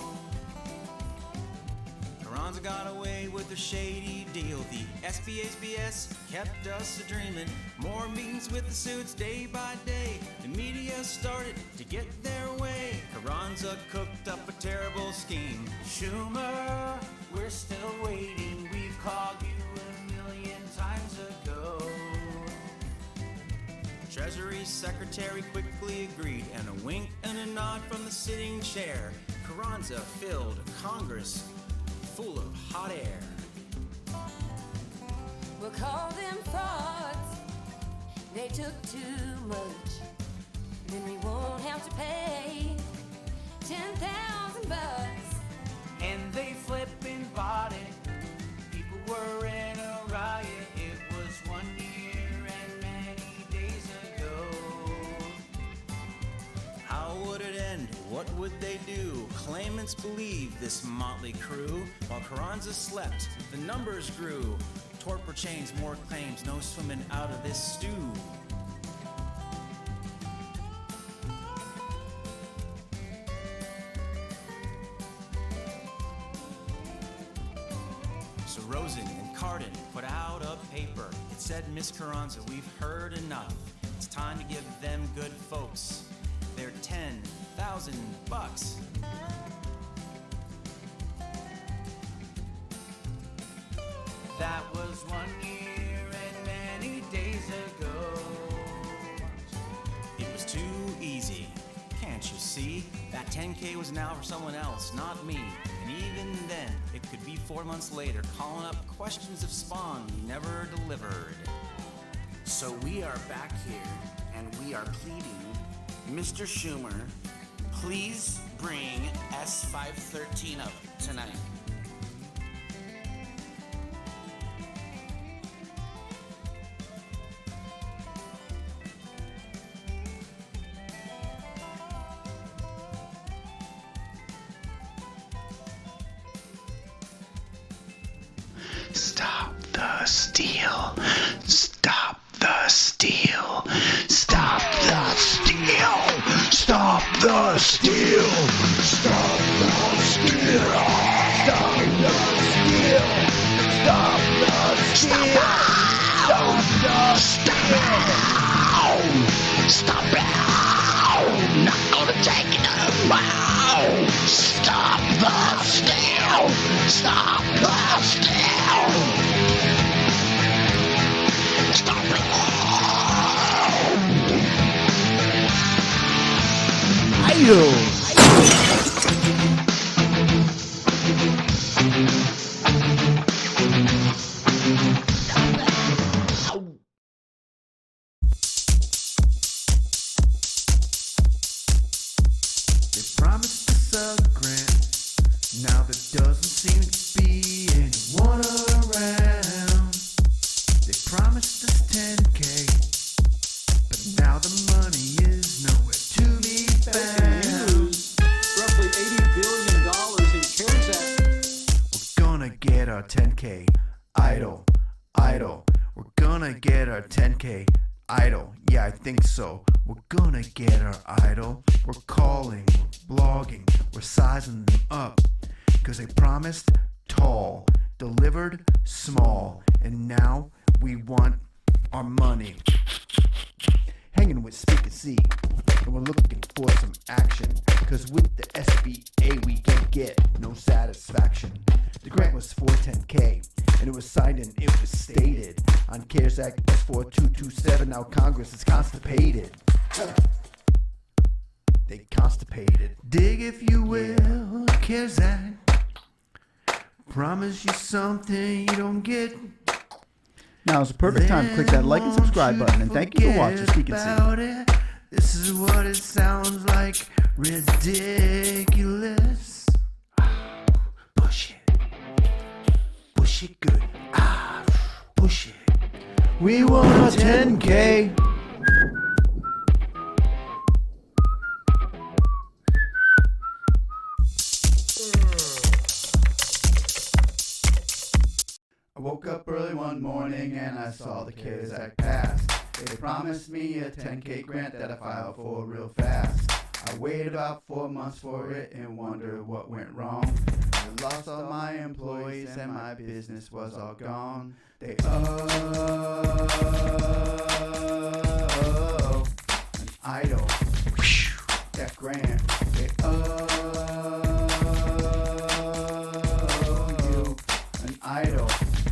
Carranza got away with their shady deal. The SBHBS kept us a-dreaming. More meetings with the suits day by day. The media started to get their way. Carranza cooked up a terrible scheme. Schumer, we're still waiting. We've called you 1,000,000 times ago. Treasury Secretary quickly agreed, and a wink and a nod from the sitting chair. Carranza filled Congress full of hot air. We'll call them frauds. They took too much. Then we won't have to pay $10,000. And they flippin' bought it. People were in a riot. It was 1 year and many days ago. How would it end? What would they do? Claimants believed this motley crew. While Carranza slept, the numbers grew. Torpor chains, more claims, no swimming out of this stew. So Rosen and Cardin put out a paper. It said, Miss Carranza, we've heard enough. It's time to give them good folks their $10,000. That was 1 year and many days ago. It was too easy. Can't you see? That 10K was now for someone else, not me. And even then, it could be 4 months later, calling up questions of spawn we never delivered. So we are back here, and we are pleading, Mr. Schumer, please bring S513 up tonight. Stop the steal. Stop the steal. Stop the steal. Stop the steal. Stop the steal. Stop the steal. Stop the steal. Stop the steal. Stop it. Not gonna take it out. Stop the steal. Stop the steal. Stop it. Eidl. They promised us a grant. Now there doesn't seem to be anyone around. They promised us 10K, but now the money is nowhere to be found. Roughly $80 billion our 10K. Idle, idle. We're gonna get our 10K. Idle, yeah, I think so. We're gonna get our idol. We're calling, we're blogging, we're sizing them up. Cause they promised tall, delivered small, and now we want our money. Hanging with Speak and See, and we're looking for some action. Cause with the SBA we can get no satisfaction. The grant was for 10K, and it was signed and it was stated on CARES Act S4227. Now Congress is constipated. They constipated. Dig if you will, CARES Act. Promise you something you don't get. Now is the perfect time to click that like and subscribe button, and thank you for watching Speak and See. This is what it sounds like. Ridiculous. Push it. Push it good. Push it. We want a 10K. I woke up early one morning and I saw the CARES Act pass. They promised me a 10K grant that I filed for real fast. I waited about 4 months for it and wondered what went wrong. I lost all my employees and my business was all gone. They an idol. That grant. They you an idol.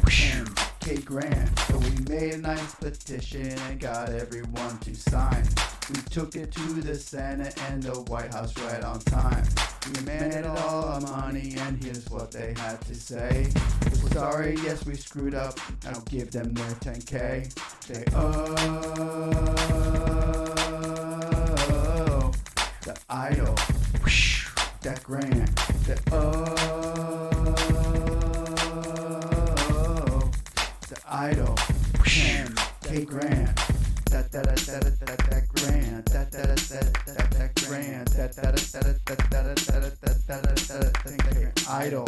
10K grant. So we made a nice petition and got everyone to sign. We took it to the Senate and the White House right on time. We demanded all our money and here's what they had to say. We're sorry, yes we screwed up. Now give them their 10K. They the idol. That grant. The idol. 10K grant. That grant. That grant. That idol.